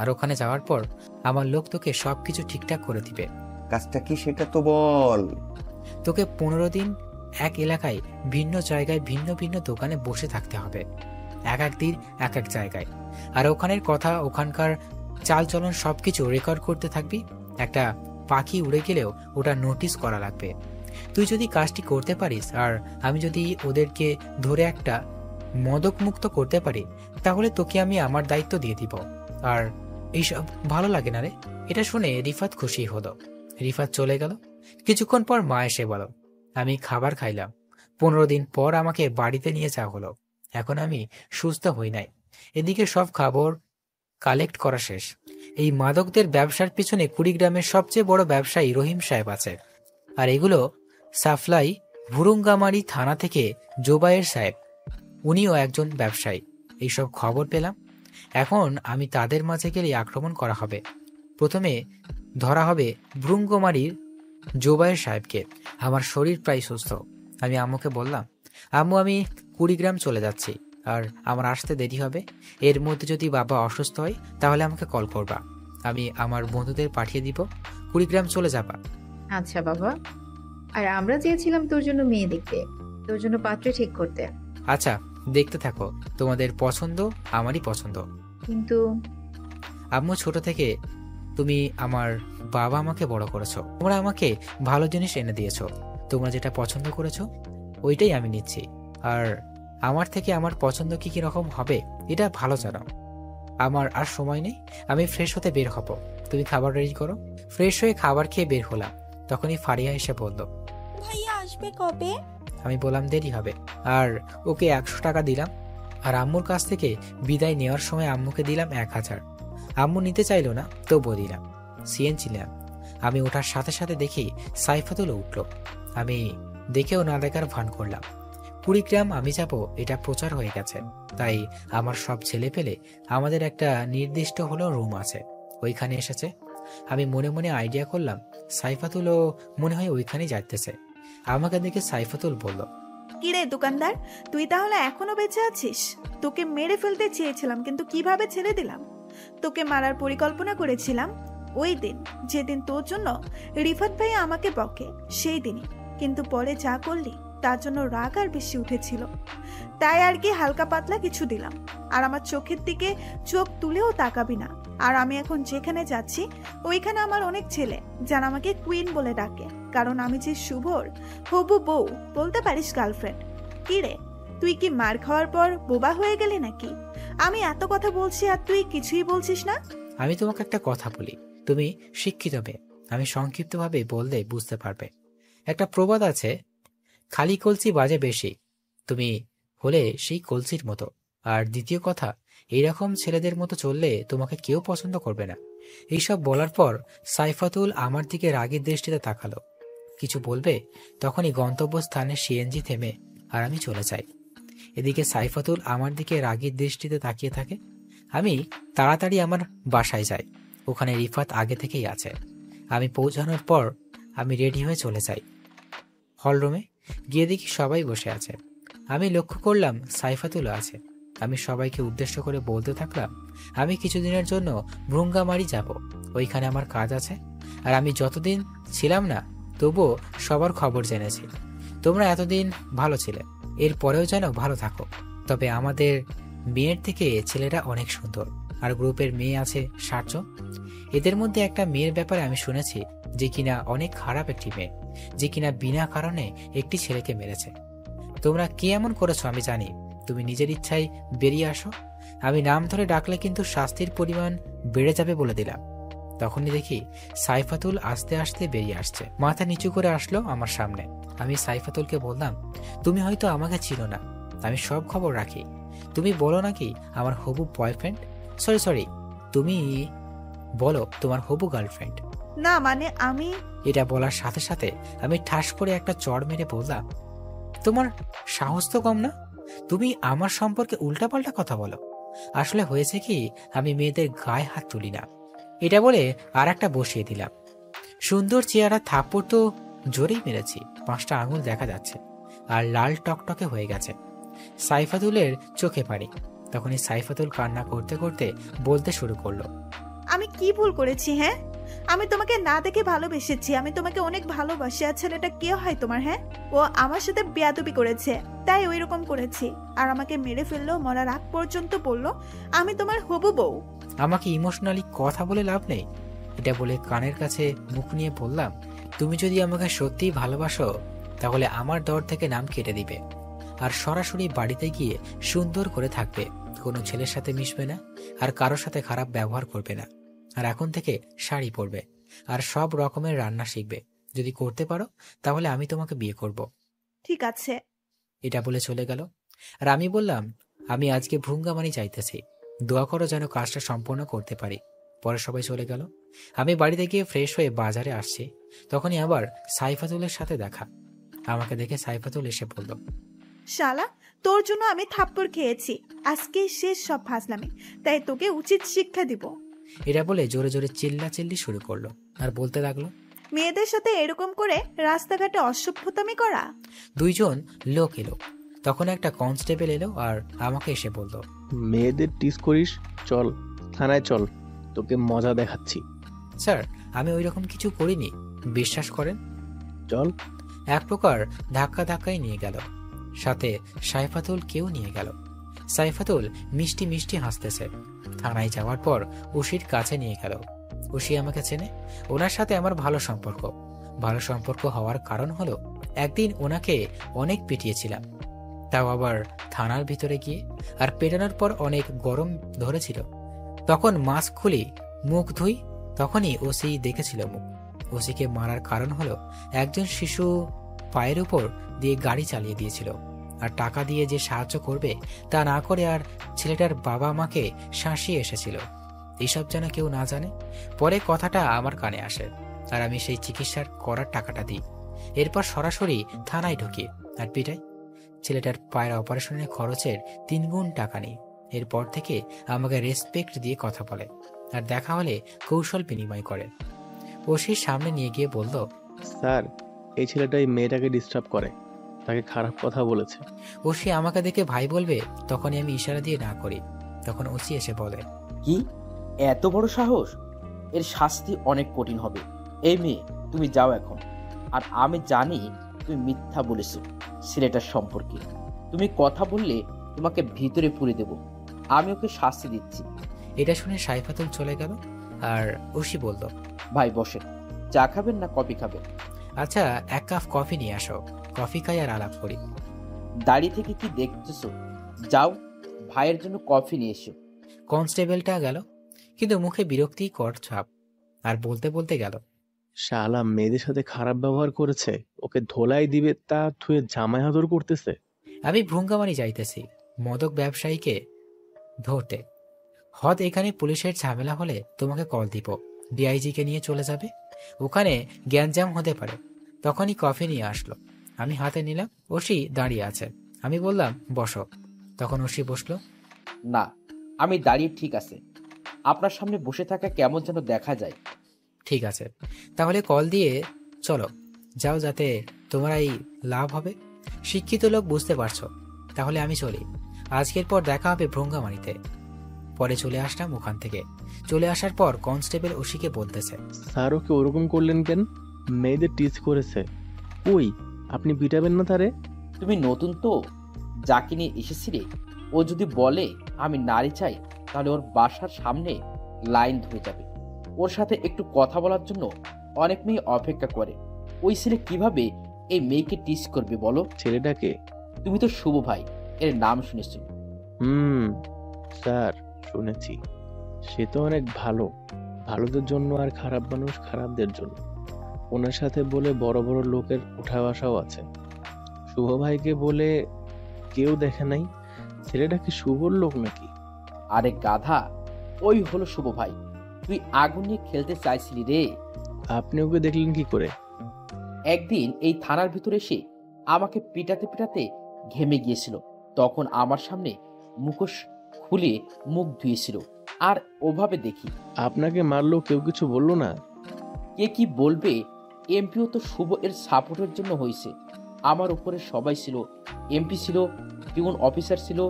আর ওখানে যাওয়ার পর আমার লোক তোকে সবকিছু ঠিকঠাক করে দিবে। কাজটা কি সেটা তো বল। তোকে 15 দিন এক এলাকায় ভিন্ন জায়গায় ভিন্ন ভিন্ন দোকানে বসে থাকতে হবে, এক এক দিন এক এক জায়গায়। আর ওখানের কথা, ওখানকার চালচলন সবকিছু রেকর্ড করতে থাকবি। একটা পাখি উড়ে গেলেও ওটা নোটিস করা লাগবে। তুই যদি কাজটি করতে পারিস আর আমি যদি ওদেরকে ধরে একটা মদক মুক্ত করতে পারি, তাহলে তোকে আমি আমার দায়িত্ব দিয়ে দিব। আর এইসব ভালো লাগে না রে? এটা শুনে রিফাত খুশি হলো। রিফাত চলে গেল। কিছুক্ষণ পর মা এসে বলো, আমি খাবার খাইলাম। 15 দিন পর আমাকে বাড়িতে নিয়ে যাওয়া হলো। এখন আমি সুস্থ হই নাই। এদিকে সব খবর কালেক্ট করা শেষ। এই মাদকদের ব্যবসার পিছনে কুড়িগ্রামের সবচেয়ে বড় ব্যবসায়ী রহিম সাহেব আছে, আর এগুলো সাপ্লাই ভুরুঙ্গামারি থানা থেকে জোবায়ের সাহেব, উনিও একজন ব্যবসায়ী। এইসব খবর পেলাম। এখন আমি তাদের মাঝে গেলে আক্রমণ করা হবে। প্রথমে ধরা হবে ভ্রুঙ্গমারির জোবায়ের সাহেবকে। আমার শরীর প্রায় সুস্থ। আমি আম্মুকে বললাম, আম্মু আমি কুড়িগ্রাম চলে যাচ্ছি, আর আমার আসতে দেরি হবে। এর মধ্যে যদি বাবা অসুস্থ হয় তাহলে আমাকে কল করবা, আমি আমার বন্ধুদের পাঠিয়ে দিব, কুড়িগ্রাম চলে যাবা। আচ্ছা বাবা। আর আমরা চেয়েছিলাম তোর জন্য মেয়ে দেখতে, তোর জন্য পাত্র ঠিক করতে। আচ্ছা, দেখতে থাকো, তোমাদের পছন্দ আমারই পছন্দ। কিন্তু আম্মু, ছোট থেকে তুমি আমার বাবা আমাকে বড় করেছো, তোমরা আমাকে ভালো জিনিস এনে দিয়েছো। তোমরা যেটা পছন্দ করেছো ওইটাই আমি নিচ্ছি। আর আমার থেকে আমার পছন্দ কি কি রকম হবে এটা ভালো জানো। আমার আর সময় নেই, আমি ফ্রেশ হতে বের হব। তুমি খাবার রেডি করো। ফ্রেশ হয়ে খাবার খেয়ে বের হলাম। তখনই ফারিয়া এসে বলল, ভাইয়া আসবে কবে? আমি বললাম দেরি হবে। আর ওকে 100 টাকা দিলাম। আর আম্মুর কাছ থেকে বিদায় নেওয়ার সময় আম্মুকে দিলাম 1000। আম্মু নিতে চাইলো না, তবুও দিলাম। সিএনজি নিলাম। আমি ওঠার সাথে সাথে দেখি সাইফাতুল উঠল। আমি দেখেও না দেখার ভান করলাম। কুড়িগ্রাম আমি যাব এটা প্রচার হয়ে গেছে, তাই আমার সব ছেলে পেলে আমাদের একটা নির্দিষ্ট হলো রুম আছে, ওইখানে এসেছে। আমি মনে মনে আইডিয়া করলাম সাইফাতুলও মনে হয় ওইখানেই যাইতেছে। আমাকে দেখে সাইফাতুল বলল, কিরে দোকানদার, তুই তাহলে এখনো বেঁচে আছিস? তোকে মেরে ফেলতে চেয়েছিলাম, কিন্তু কিভাবে ছেড়ে দিলাম। তোকে মারার পরিকল্পনা করেছিলাম ওই দিন, যেদিন তোর জন্য রিফাত ভাই আমাকে বকে, সেই দিনই। কিন্তু পরে যা করলি তার জন্য রাগ আর বেশি উঠেছিল, তাই আর কি হালকা পাতলা কিছু দিলাম। আর আমার চোখের দিকে চোখ তুলেও তাকাবি না। আর আমি এখন যেখানে যাচ্ছি ওইখানে আমার অনেক ছেলে যারা আমাকে কুইন বলে ডাকে, কারণ আমি যে শুভর হবু বউ, বলতে পারিস গার্লফ্রেন্ড। কি রে, তুই কি মার খাওয়ার পর বোবা হয়ে গেলি নাকি? আমি এত কথা বলছি আর তুই কিছুই বলছিস না। আমি তোমাকে একটা কথা বলি, তুমি শিক্ষিত মেয়ে, আমি সংক্ষিপ্তভাবে বললে বুঝতে পারবে। একটা প্রবাদ আছে, খালি কলসি বাজে বেশি, তুমি হলে সেই কলসির মতো। আর দ্বিতীয় কথা, এইরকম ছেলেদের মতো চললে তোমাকে কেউ পছন্দ করবে না। এইসব বলার পর সাইফাতুল আমার দিকে রাগের দৃষ্টিতে তাকালো। কিছু বলবে, তখনই গন্তব্যস্থানের সিএনজি থেমে আর আমি চলে যাই। এদিকে সাইফাতুল আমার দিকে রাগীর দৃষ্টিতে তাকিয়ে থাকে। আমি তাড়াতাড়ি আমার বাসায় যাই। ওখানে রিফাত আগে থেকেই আছে। আমি পৌঁছানোর পর আমি রেডি হয়ে চলে যাই হলরুমে। গিয়ে দেখি সবাই বসে আছে। আমি লক্ষ্য করলাম সাইফাতুলও আছে। আমি সবাইকে উদ্দেশ্য করে বলতে থাকলাম, আমি কিছুদিনের জন্য ভ্রুঙ্গামারি যাব, ওইখানে আমার কাজ আছে। আর আমি যতদিন ছিলাম না তবুও সবার খবর জেনেছি। তোমরা এতদিন ভালো ছিলে, এরপরেও যেন ভালো থাকো। তবে আমাদের মেয়ের থেকে ছেলেরা অনেক সুন্দর, আর গ্রুপের মেয়ে আছে 60 জন। এদের মধ্যে একটা মেয়ের ব্যাপারে আমি শুনেছি যে কিনা অনেক খারাপ একটি মেয়ে, যে কিনা বিনা কারণে একটি ছেলেকে মেরেছে। তোমরা কি এমন করেছো আমি জানি, তুমি নিজের ইচ্ছায় বেরিয়ে আসো। আমি নাম ধরে ডাকলে কিন্তু শাস্তির পরিমাণ বেড়ে যাবে বলে দিলাম। তখনই দেখি সাইফাতুল আস্তে আস্তে বেরিয়ে আসছে। মাথা নিচু করে আসলো আমার সামনে। আমি সাইফাতুলকে বললাম, তুমি হয়তো আমাকে চিনো না, আমি সব খবর রাখি। তুমি বলো নাকি আমার হবু বয়ফ্রেন্ড, সরি তুমি বলো তোমার হবু গার্লফ্রেন্ড। না মানে আমি এটা বলার সাথে সাথে আমি ঠাস করে একটা চড় মেরে বললাম, তোমার সাহস তো কম না, তুমি আমার সম্পর্কে উল্টাপাল্টা কথা বলো। আসলে হয়েছে কি, আমি মেয়েদের গায়ে হাত তুলি না। এটা বলে আর একটা বসিয়ে দিলাম। সুন্দর চেহারা থাপ্পড় তো জোরেই মেরেছি, 5টা আঙুল দেখা যাচ্ছে আর লাল টকটকে হয়ে গেছে। সাইফাতুলের চোখে পানি। তখনই সাইফাতুল কান্না করতে করতে বলতে শুরু করলো, আমি কি ভুল করেছি? হ্যাঁ, আমি তোমাকে না দেখে ভালোবেসেছি, আমি তোমাকে অনেক ভালোবাসি। আর ছেলেটা কে হয় তোমার? হ্যাঁ, ও আমার সাথে বেয়াদবি করেছে, তাই ওই রকম করেছি। আর আমাকে মেরে ফেললো, মরার আগ পর্যন্ত বললো আমি তোমার হবু বউ। আমাকে ইমোশনালি কথা বলে লাভ নেই। এটা বলে কানের কাছে মুখ নিয়ে বললাম, তুমি যদি আমাকে সত্যিই ভালোবাসো তাহলে আমার দর থেকে নাম কেটে দিবে আর সরাসরি বাড়িতে গিয়ে সুন্দর করে থাকবে, কোনো ছেলের সাথে মিশবে না আর কারোর সাথে খারাপ ব্যবহার করবে না। আর এখন থেকে শাড়ি পরবে আর সব রকমের রান্না শিখবে। যদি করতে পারো তাহলে আমি তোমাকে বিয়ে করব। ঠিক আছে। এটা বলে চলে গেল। আর আমি বললাম, আমি আজকে ভ্রুঙ্গামারি চাইতেছি, দোয়া করো যেন কাজটা সম্পূর্ণ করতে পারি। পরে সবাই চলে গেল। আমি বাড়িতে গিয়ে ফ্রেশ হয়ে বাজারে আসছি। তখনই আবার সাইফাতুলের সাথে দেখা। আমাকে দেখে সাইফাতুল এসে বলল, শালা, তোর জন্য আমি থাপ্পড় খেয়েছি, আজকে শেষ সব ফাজলামি, তাই তোকে উচিত শিক্ষা দিব। এটা বলে জোরে জোরে চিল্লাচিল্লি শুরু করলো আর বলতে লাগলো, মেয়েদের সাথে এরকম করে রাস্তাঘাটে অসভ্যতামি করা। 2 জন লোক এলো। তখন একটা কনস্টেবল এলো আর আমাকে এসে বলল, মেয়েদের টিস করিস, চল থানায় চল, তোকে মজা দেখাচ্ছি। স্যার আমি ওই রকম কিছু করিনি, বিশ্বাস করেন। চল। এক প্রকার ধাক্কা ধাক্কাই নিয়ে গেল, সাথে সাইফাতুল কেউ নিয়ে গেল। সাইফাতুল মিষ্টি মিষ্টি হাসতেছে। থানায় যাওয়ার পর উশির কাছে নিয়ে গেল। উশি আমাকে চেনে, ওনার সাথে আমার ভালো সম্পর্ক। ভালো সম্পর্ক হওয়ার কারণ হলো একদিন ওনাকে অনেক পিটিয়েছিলাম, তাও আবার থানার ভিতরে গিয়ে। আর পেটানোর পর অনেক গরম ধরেছিল, তখন মাস্ক খুলি মুখ ধুই, তখনই ওসি দেখেছিল মুখ। ওসিকে মারার কারণ হলো একজন শিশু পায়ের উপর দিয়ে গাড়ি চালিয়ে দিয়েছিল, আর টাকা দিয়ে যে সাহায্য করবে তা না করে আর ছেলেটার বাবা মাকে শাসিয়ে এসেছিল। এইসব যেন কেউ না জানে। পরে কথাটা আমার কানে আসে আর আমি সেই চিকিৎসার করার টাকাটা দিই। এরপর সরাসরি থানায় ঢুকি আর পিটাই। ছেলেটার পায়ের অপারেশনের খরচের 3 গুণ টাকা নেই। এরপর থেকে আমাকে রেসপেক্ট দিয়ে কথা বলে আর দেখা হলে কৌশল বিনিময় করে। ওসির সামনে নিয়ে গিয়ে বলল, স্যার, এই ছেলেটা এই মেয়েটাকে ডিস্টার্ব করে, তাকে খারাপ কথা বলেছে। ওসি আমাকে দেখে ভাই বলবে, তখনই আমি ইশারা দিয়ে না করি। তখন ওসি এসে বলে, কি এত বড় সাহস? এর শাস্তি অনেক কঠিন হবে। এই মেয়ে, তুমি যাও এখন। আর আমি জানি তুমি মিথ্যা বলেছো ছেলেটার সম্পর্কে। তুমি কথা বললে তোমাকে ভিতরে পুরে দেব। আমি ওকে শাস্তি দিচ্ছি। এটা শুনে সাইফাতুল চলে গেল আর ওসি বলল, ভাই বসেন, চা খাবেন না কফি খাবেন? আচ্ছা 1 কাপ কফি নিয়ে আসো, কফি খাই আর আলাপ করি। দাড়ি থেকে কি দেখতেছো? যাও ভাইয়ের জন্য কফি নিয়ে এসো। কনস্টেবলটা গেল, কিন্তু মুখে বিরক্তিকর ছাপ, আর বলতে বলতে গেল, শালা মেয়েদের সাথে খারাপ ব্যবহার করেছে, ওকে ধোলাই দিবে তা থুয়ে জামাই আদর করতেছে। আমি ভ্রুঙ্গামারি যাইতেছি মদক ব্যবসায়ীকে ধরতে। হদ এখানে পুলিশের ঝামেলা হলে তোমাকে কল দিব, ডিআইজি কে নিয়ে চলে যাবে, ওখানে জ্ঞানজাম হতে পারে। তখনই কফি নিয়ে আসলো। আমি হাতে নিলাম, ওসি দাঁড়িয়ে আছে। আমি বললাম, বসো। তখন ওসি বসলো। না, আমি দাঁড়িয়ে ঠিক আছে। আপনার সামনে বসে থাকা কেমন যেন দেখা যায়। ঠিক আছে, তাহলে কল দিয়ে চলো, যাও, যাতে তোমারই লাভ হবে। শিক্ষিত লোক, বুঝতে পারছো। তাহলে আমি চলি, আজকের পর দেখা হবে ভ্রঙ্গামারিতে। পরে চলে আসলাম ওখান থেকে। চলে আসার পর কনস্টেবল ওসিকে বলতেছে, স্যার ওকে ওরকম করলেন কেন? মেয়েদের টিচ করেছে। ওই, আপনি পিটাবেন না তারে? তুমি নতুন তো, যাকে নিয়ে এসেছিলে, ও যদি বলে আমি নারী চাই, তাহলে ওর বাসার সামনে লাইন ধরে যাবে। ওর সাথে একটু কথা বলার জন্য অনেক মেয়ে অপেক্ষা করে। ওই ছেলে কিভাবে এই মেয়েকে টিচ করবে বলো? ছেলেটাকে? তুমি তো শুভ ভাই এর নাম শুনেছো। স্যার, শুনেছি। সে তো অনেক ভালো, ভালোদের জন্য, আর খারাপ মানুষ খারাপদের জন্য। ওনার সাথে বলে বড় বড় লোকের উঠা বসাও আছে। শুভ ভাইকে বলে কেউ দেখে নাই। ছেলেটা কি শুভর লোক নাকি? আরে গাধা, ওই হলো শুভ ভাই। তুই আগুন নিয়ে খেলতে চাইছিলি রে। আপনি ওকে দেখলেন কি করে? একদিন এই থানার ভিতরে এসে আমাকে পিটাতে পিটাতে ঘেমে গিয়েছিল। তখন আমার সামনে মুখোশ খুলে মুখ ধুয়েছিল, আর ওভাবে দেখি। আপনাকে মারলো, কেউ কিছু বললো না? কে কি বলবে? এমপিও তো শুভ এর সাপোর্টের জন্য হয়েছে। আমার উপরে সবাই ছিল। এমপি ছিল, পিউন অফিসার ছিল,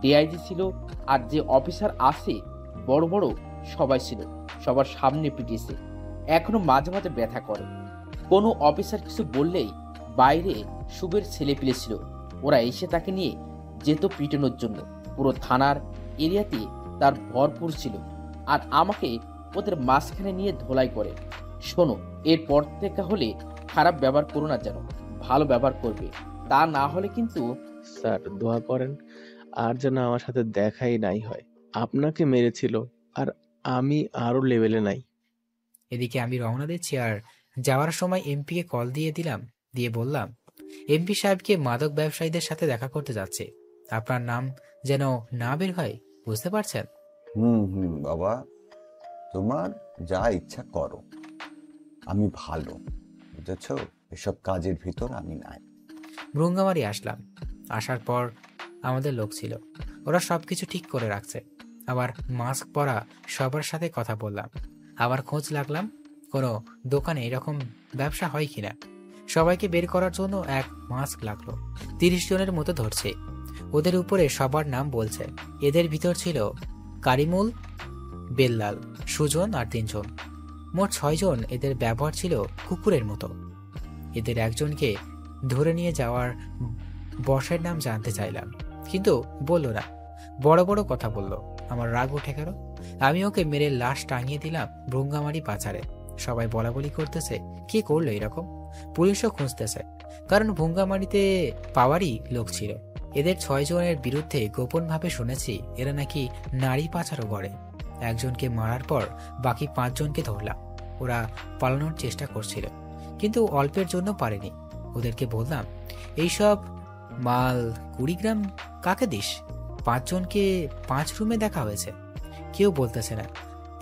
ডিআইজি ছিল, আর যে অফিসার আছে বড় বড় সবাই ছিল। সবার সামনে পিটিয়েছে। এখনো মাঝে মাঝে ব্যথা করে। কোনো অফিসার কিছু বললেই বাইরে শুভের ছেলে পিলে ছিল, ওরা এসে তাকে নিয়ে যেত পিটানোর জন্য। পুরো থানার এরিয়াতে তার ভরপুর ছিল, আর আমাকে ওদের মাঝখানে নিয়ে ধোলাই করে। শোনো, এরপর থেকে হলে খারাপ ব্যবহার করো না, যেন ভালো ব্যবহার করবে। তা না হলে কিন্তু। স্যার, দোয়া করেন আর যেন আমার সাথে দেখাই নাই হয়। আপনাকে মেরেছিল, আর আমি আরো লেভেলে নাই। এদিকে আমি রওনা দিচ্ছি, আর যাওয়ার সময় এমপিকে কল দিয়ে দিলাম, দিয়ে বললাম, এমপি সাহেবকে মাদক ব্যবসায়ীদের সাথে দেখা করতে যাচ্ছে। আপনার নাম যেন না বের হয়, বুঝতে পারছেন? বাবা, তোমার যা ইচ্ছা করো। আমি ভালো, বুঝেছ? এসব কাজের ভিতর আমি নাই। ভ্রঙ্গামারি আসলাম। আসার পর আমাদের লোক ছিল, ওরা সবকিছু ঠিক করে রাখছে। আবার মাস্ক পরা সবার সাথে কথা বললাম। আবার খোঁজ লাগলাম কোনো দোকানে এরকম ব্যবসা হয় কিনা। সবাইকে বের করার জন্য এক মাস্ক লাগলো। 30 জনের মতো ধরছে। ওদের উপরে সবার নাম বলছে। এদের ভিতর ছিল কারিমুল, বেল্লাল, সুজন আর 3 জন। মোট 6 জন। এদের ব্যবহার ছিল কুকুরের মতো। এদের একজনকে ধরে নিয়ে যাওয়ার বসের নাম জানতে চাইলাম, কিন্তু বলল না। বড় বড় কথা বলল। আমার রাগ উঠে গেল। আমি ওকে মেরে লাশ টাঙিয়ে দিলাম ভ্রঙ্গামারি পাচারে। সবাই বলাবলি করতেছে, কি করলো এরকম? পুলিশও খুঁজতেছে, কারণ ভ্রঙ্গামারিতে পাওয়ারই লোক ছিল। এদের 6 জনের বিরুদ্ধে গোপনভাবে শুনেছি এরা নাকি নারী পাচারও করে। একজনকে মারার পর বাকি 5 জনকে ধরলাম। ওরা পালানোর চেষ্টা করছিল, কিন্তু অল্পের জন্য পারেনি। ওদেরকে বললাম, এইসব মাল কুড়িগ্রাম কাকে দিস? 5 জনকে 5 রুমে দেখা হয়েছে, কেউ বলতেছে না।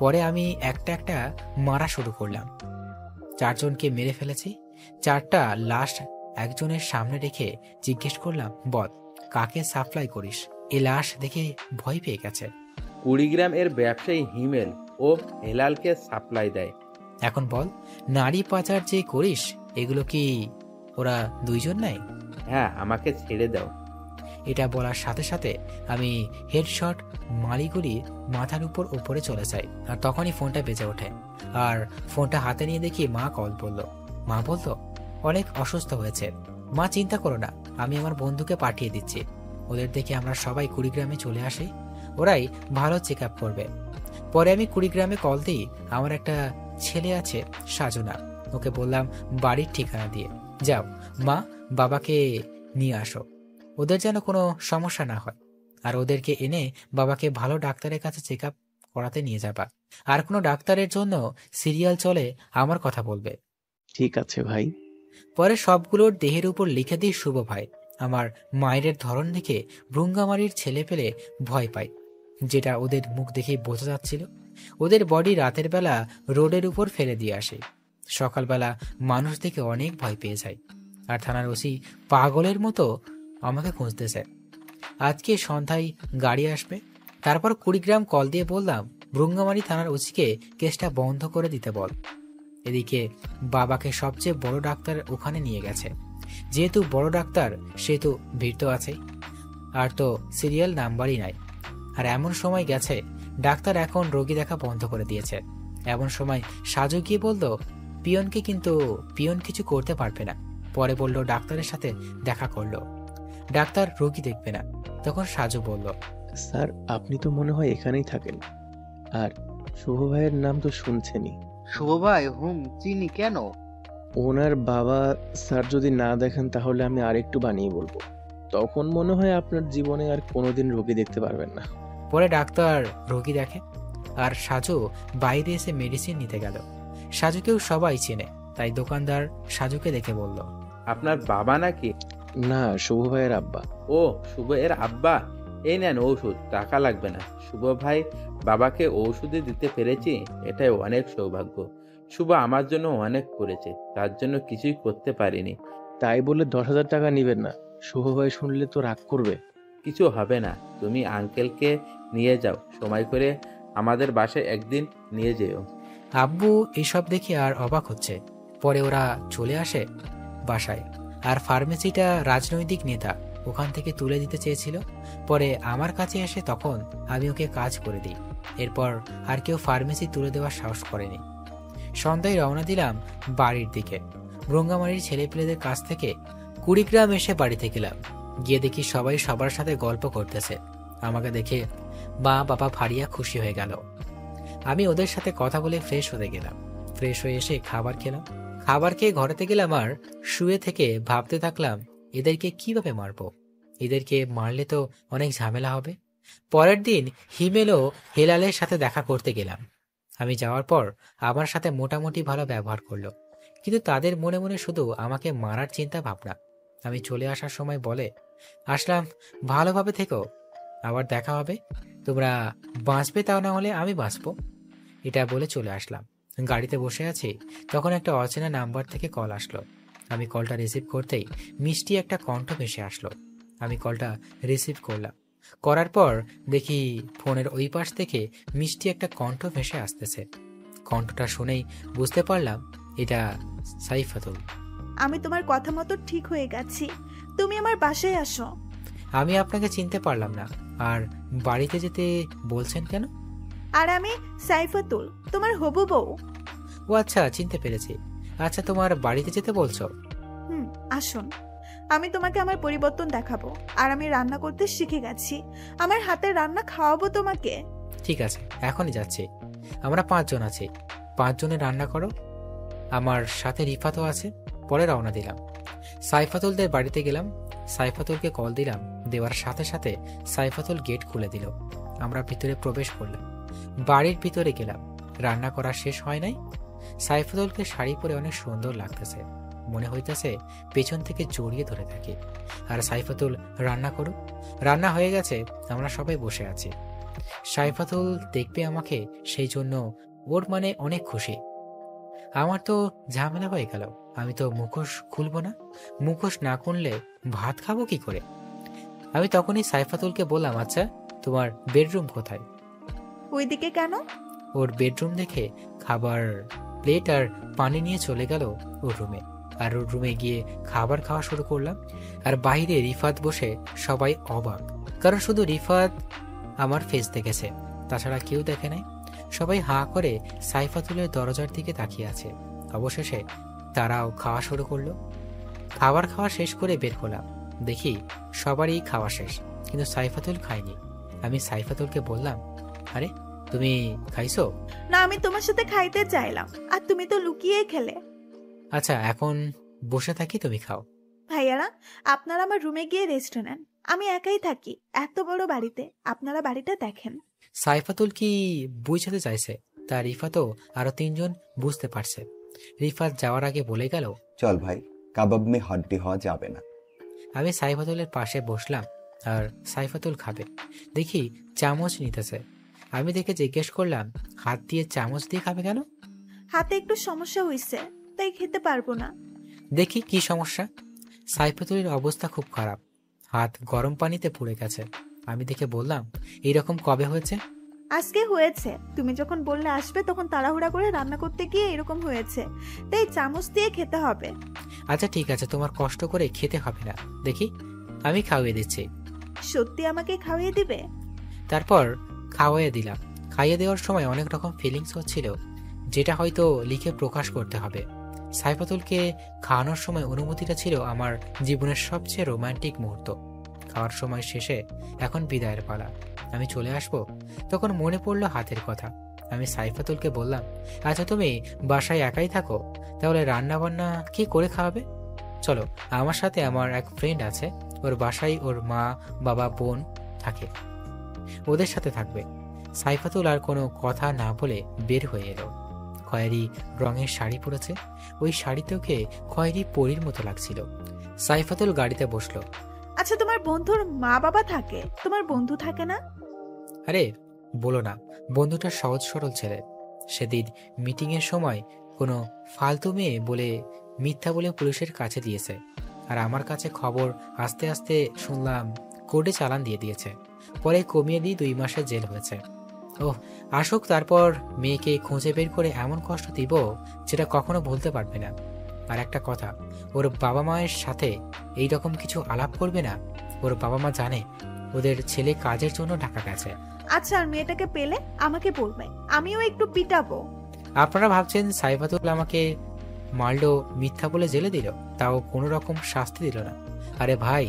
পরে আমি একটা একটা মারা শুরু করলাম। 4 জনকে মেরে ফেলেছি। 4টা লাশ একজনের সামনে রেখে জিজ্ঞেস করলাম, বল কাকে সাপ্লাই করিস? এ লাশ দেখে ভয় পেয়ে গেছে। কুড়িগ্রাম এর ব্যবসায়ী হিমেল ও হেলালকে সাপ্লাই দেয়। এখন বল, নারী পাচার যে করিস, এগুলো কি ওরা 2 জন নাই? হ্যাঁ, আমাকে ছেড়ে দাও। এটা বলার সাথে সাথে আমি হেডশট মালিগুলি মাথার উপরে চলে যাই। আর তখনই ফোনটা বেজে ওঠে, আর ফোনটা হাতে নিয়ে দেখি মা কল করলো। মা বলল, অনেক অসুস্থ হয়েছে। মা, চিন্তা করো না, আমি আমার বন্ধুকে পাঠিয়ে দিচ্ছি। ওদের দেখে আমরা সবাই কুড়িগ্রামে চলে আসি। ওরাই ভালো চেক আপ করবে। পরে আমি কুড়িগ্রামে কল দিই। আমার একটা ছেলে আছে, সাজনা। ওকে বললাম বাড়ির ঠিকানা দিয়ে, যাও মা বাবাকে নিয়ে আসো। ওদের যেন কোনো সমস্যা না হয়, আর ওদেরকে এনে বাবাকে ভালো ডাক্তারের কাছে চেক আপ করাতে নিয়ে যাবা। আর কোনো ডাক্তারের জন্য সিরিয়াল চলে আমার কথা বলবে। ঠিক আছে ভাই। পরে সবগুলোর দেহের উপর লিখে দিই শুভ ভাই। আমার মায়ের ধরন দেখে ভ্রঙ্গামারির ছেলে পেলে ভয় পায়, যেটা ওদের মুখ দেখেই বোঝা যাচ্ছিল। ওদের বডি রাতের বেলা রোডের উপর ফেলে দিয়ে আসে। সকালবেলা মানুষ দেখে অনেক ভয় পেয়ে যায়, আর থানার ওসি পাগলের মতো আমাকে খুঁজতেছে। আজকে সন্ধ্যায় গাড়ি আসবে। তারপর কুড়িগ্রাম কল দিয়ে বললাম, ভ্রুঙ্গামারি থানার ওসিকে কেসটা বন্ধ করে দিতে বল। এদিকে বাবাকে সবচেয়ে বড় ডাক্তার ওখানে নিয়ে গেছে। যেহেতু বড় ডাক্তার সেহেতু ভিড় তো আছেই, আর তো সিরিয়াল নাম্বারই নাই। আর এমন সময় গেছে ডাক্তার এখন রোগী দেখা বন্ধ করে দিয়েছে। এমন সময় সাজু গিয়ে বলল পিয়নকে, কিন্তু পিয়ন কিছু করতে পারবে না। পরে বলল ডাক্তারের সাথে দেখা করলো, ডাক্তার রোগী দেখবে না। তখন সাজু বলল, স্যার আপনি তো মনে হয় এখানেই থাকেন, আর শুভ ভাইয়ের নাম তো শুনছেনই। শুভ ভাই চিনি কেন? ওনার বাবা স্যার যদি না দেখেন তাহলে আমি আরেকটু বানিয়ে বলবো, তখন মনে হয় আপনার জীবনে আর কোনোদিন রোগী দেখতে পারবেন না। পরে ডাক্তার রোগী দেখে, আর সাজু বাইরে এসে মেডিসিন নিতে গেল। সাজুকেও সবাই চেনে, তাই দোকানদার সাজুকে দেখে বলল, আপনার বাবা নাকি? না, শুভ ভাইয়ের আব্বা। ও, শুভ এর আব্বা। এই নেন ঔষধ, টাকা লাগবে না। শুভ ভাই বাবাকে ঔষধই দিতে পেরেছি, এটাই অনেক সৌভাগ্য। শুভ আমার জন্য অনেক করেছে, তার জন্য কিছুই করতে পারিনি। তাই বলে 10,000 টাকা নিবেন না, শুভ ভাই শুনলে তো রাগ করবে। কিছু হবে না, তুমি আঙ্কেলকে নিয়ে যাও, সময় করে আমাদের বাসায় একদিন নিয়ে যেও। আব্বু এসব দেখে আর অবাক হচ্ছে। পরে ওরা চলে আসে বাসায়, আর ফার্মেসিটা রাজনৈতিক নেতা ওখান থেকে তুলে দিতে চেয়েছিল। পরে আমার কাছে এসে তখন আমি ওকে কাজ করে দিই। এরপর আর কেউ ফার্মেসি তুলে দেওয়ার সাহস করেনি। সন্ধ্যায় রওনা দিলাম বাড়ির দিকে। ভ্রঙ্গামারির ছেলেপেলেদের কাছ থেকে কুড়িগ্রাম এসে বাড়িতে গেলাম। গিয়ে দেখি সবাই সবার সাথে গল্প করতেছে। আমাকে দেখে মা বাবা ফারিয়া খুশি হয়ে গেল। আমি ওদের সাথে কথা বলে ফ্রেশ হতে গেলাম। ফ্রেশ হয়ে এসে খাবার খেলাম। খাবার খেয়ে ঘরেতে গেলাম, আর শুয়ে থেকে ভাবতে থাকলাম এদেরকে কিভাবে মারবো। এদেরকে মারলে তো অনেক ঝামেলা হবে। পরের দিন হিমেল ও হেলালের সাথে দেখা করতে গেলাম। আমি যাওয়ার পর আমার সাথে মোটামুটি ভালো ব্যবহার করলো, কিন্তু তাদের মনে মনে শুধু আমাকে মারার চিন্তা ভাবনা। আমি চলে আসার সময় বলে, আসলাম, ভালোভাবে থেকো, আবার দেখা হবে। তোমরা বাঁচবে, তাও না হলে আমি বাঁচবো। এটা বলে চলে আসলাম। গাড়িতে বসে আছি, তখন একটা অচেনা নাম্বার থেকে কল আসলো। আমি কলটা রিসিভ করতেই মিষ্টি একটা কণ্ঠ ভেসে আসলো। আমি কলটা রিসিভ করলাম। করার পর দেখি ফোনের ওই পাশ থেকে মিষ্টি একটা কণ্ঠ ভেসে আসতেছে। কণ্ঠটা শুনেই বুঝতে পারলাম এটা সাইফাতুল। আমি তোমার কথা মতো ঠিক হয়ে গেছি, তুমি আমার বাসায় আসো। আমি আপনাকে চিনতে পারলাম না, আর বাড়িতে যেতে বলছেন কেন? আর আমি সাইফাতুল, তোমার হবু বউ। ও আচ্ছা, চিনতে পেরেছি। আচ্ছা, তোমার বাড়িতে যেতে বলছো? আসুন, আমি তোমাকে আমার পরিবর্তন দেখাবো। আর আমি রান্না করতে শিখে গেছি, আমার হাতের রান্না খাওয়াবো তোমাকে। ঠিক আছে, এখনই যাচ্ছি। আমরা 5 জন আছি, 5 জনের রান্না করো। আমার সাথে রিফাতও আছে। পরে রওনা দিলাম। সাইফাতুলদের বাড়িতে গেলাম। সাইফাতুলকে কল দিলাম, দেওয়ার সাথে সাথে সাইফাতুল গেট খুলে দিল। আমরা ভিতরে প্রবেশ করলাম। বাড়ির ভিতরে গেলাম। রান্না করা শেষ হয় নাই। সাইফাতুলকে শাড়ি পরে অনেক সুন্দর লাগতেছে, মনে হইতেছে পেছন থেকে জড়িয়ে ধরে থাকি। আর সাইফাতুল রান্না করুক। রান্না হয়ে গেছে, আমরা সবাই বসে আছি। সাইফাতুল দেখবে আমাকে, সেই জন্য ওর মানে অনেক খুশি। আমার তো ঝামেলা হয়ে গেল। আমি তো মুখোশ খুলবো না। মুখোশ না খুললে ভাত খাবো কি করে? আমি তখনই সাইফাতুলকে বললাম, আচ্ছা তোমার বেডরুম কোথায়? ওইদিকে কেন? ওর বেডরুম দেখে খাবার প্লেট আর পানি নিয়ে চলে গেল ওর রুমে। আর ওর রুমে গিয়ে খাবার খাওয়া শুরু করলাম। আর বাইরে রিফাত বসে, সবাই অবাক, কারণ শুধু রিফাত আমার ফেস দেখেছে, তাছাড়া কেউ দেখে নাই। সবাই হাঁ করে সাইফাতুলের দরজার দিকে তাকিয়ে আছে। অবশেষে তারাও খাওয়া শুরু করলো। খাবার খাওয়া শেষ করে বের হলাম। দেখি সবারই খাওয়া শেষ, কিন্তু সাইফাতুল খায়নি। আমি সাইফাতুলকে বললাম, আরে তুমি খাইছো? না, আমি তোমার সাথে খাইতে চাইলাম, আর তুমি তো লুকিয়ে খেলে। আচ্ছা, এখন বসে থাকি, তুমি খাও। ভাইয়ারা, আপনারা আমার রুমে গিয়ে রেস্ট নেন, আমি একাই থাকি এত বড় বাড়িতে, আপনারা বাড়িটা দেখেন। সাইফাতুল কি বুঝাতে চাইছে তা রিফাতও আরো 3 জন বুঝতে পারছে। রিফাত যাওয়ার আগে বলে গেল, চল ভাই, কাবাব মে হাড্ডি হওয়া যাবে না। আমি সাইফাতুলের পাশে বসলাম, আর সাইফাতুল খাবে। দেখি চামচ নিতেছে। আমি দেখে জিজ্ঞেস করলাম, হাত দিয়ে চামচ দিয়ে খাবে কেন? হাতে একটু সমস্যা হয়েছে, তাই খেতে পারবো না। দেখি কি সমস্যা। সাইফাতুলের অবস্থা খুব খারাপ, হাত গরম পানিতে পুড়ে গেছে। আমি দেখে বললাম, এইরকম কবে হয়েছে? আজকে হয়েছে, তুমি যখন বললে আসবে তখন তাড়াহুড়া করে রান্না করতে গিয়ে এরকম হয়েছে, তাই চামচ দিয়ে খেতে হবে। আচ্ছা ঠিক আছে, তোমার কষ্ট করে খেতে হবে না, দেখি আমি খাওয়িয়ে দিচ্ছি। সত্যি আমাকে খাওয়িয়ে দিবে? তারপর খাওয়াইয়ে দিলাম। খাইয়ে দেওয়ার সময় অনেক রকম ফিলিংস হচ্ছিল, যেটা হয়তো লিখে প্রকাশ করতে হবে। সাইফাতুলকে খাওয়ানোর সময় অনুভূতিটা ছিল আমার জীবনের সবচেয়ে রোমান্টিক মুহূর্ত। খাওয়ার সময় শেষে এখন বিদায়ের পালা, আমি চলে আসব। তখন মনে পড়লো হাতের কথা। আমি সাইফাতুলকে বললাম, আচ্ছা তুমি বাসায় একাই থাকো, তাহলে রান্না বান্না কি করে খাওয়াবে? চলো, আমার সাথে আমার এক ফ্রেন্ড আছে, ওর বাসায় ওর মা বাবা বোন থাকে, ওদের সাথে থাকবে। সাইফাতুল আর কোনো কথা না বলে বের হয়ে এলো। খয়েরি রঙের শাড়ি পরেছে, ওই শাড়িতে ওকে খয়েরি পরীর মতো লাগছিল। সাইফাতুল গাড়িতে বসলো। আচ্ছা তোমার বন্ধুর মা বাবা থাকে, তোমার বন্ধু থাকে না? আরে বলো না, বন্ধুটা সহজ সরল ছেলে। সেদিন মিটিং এর সময় কোনো ফালতু মেয়ে বলে মিথ্যা বলে পুলিশের কাছে দিয়েছে, আর আমার কাছে খবর আস্তে আস্তে শুনলাম কোর্টে চালান দিয়ে দিয়েছে। পরে কমিয়ে দিয়ে 2 মাসের জেল হয়েছে। ওহ, আসুক, তারপর মেয়েকে খুঁজে বের করে এমন কষ্ট দিব যেটা কখনো ভুলতে পারবে না। আর একটা কথা, ওর বাবা মায়ের সাথে এইরকম কিছু আলাপ করবে না। ওর বাবা মা জানে ওদের ছেলে কাজের জন্য ঢাকা গেছে। আচ্ছা, আর মেয়েটাকে পেলে আমাকে বলবে, আমিও একটু পিটাবো। আপনারা ভাবছেন সাইফাতুল আমাকে মারলো, মিথ্যা বলে জেলে দিল, তাও কোনো রকম শাস্তি দিল না? আরে ভাই,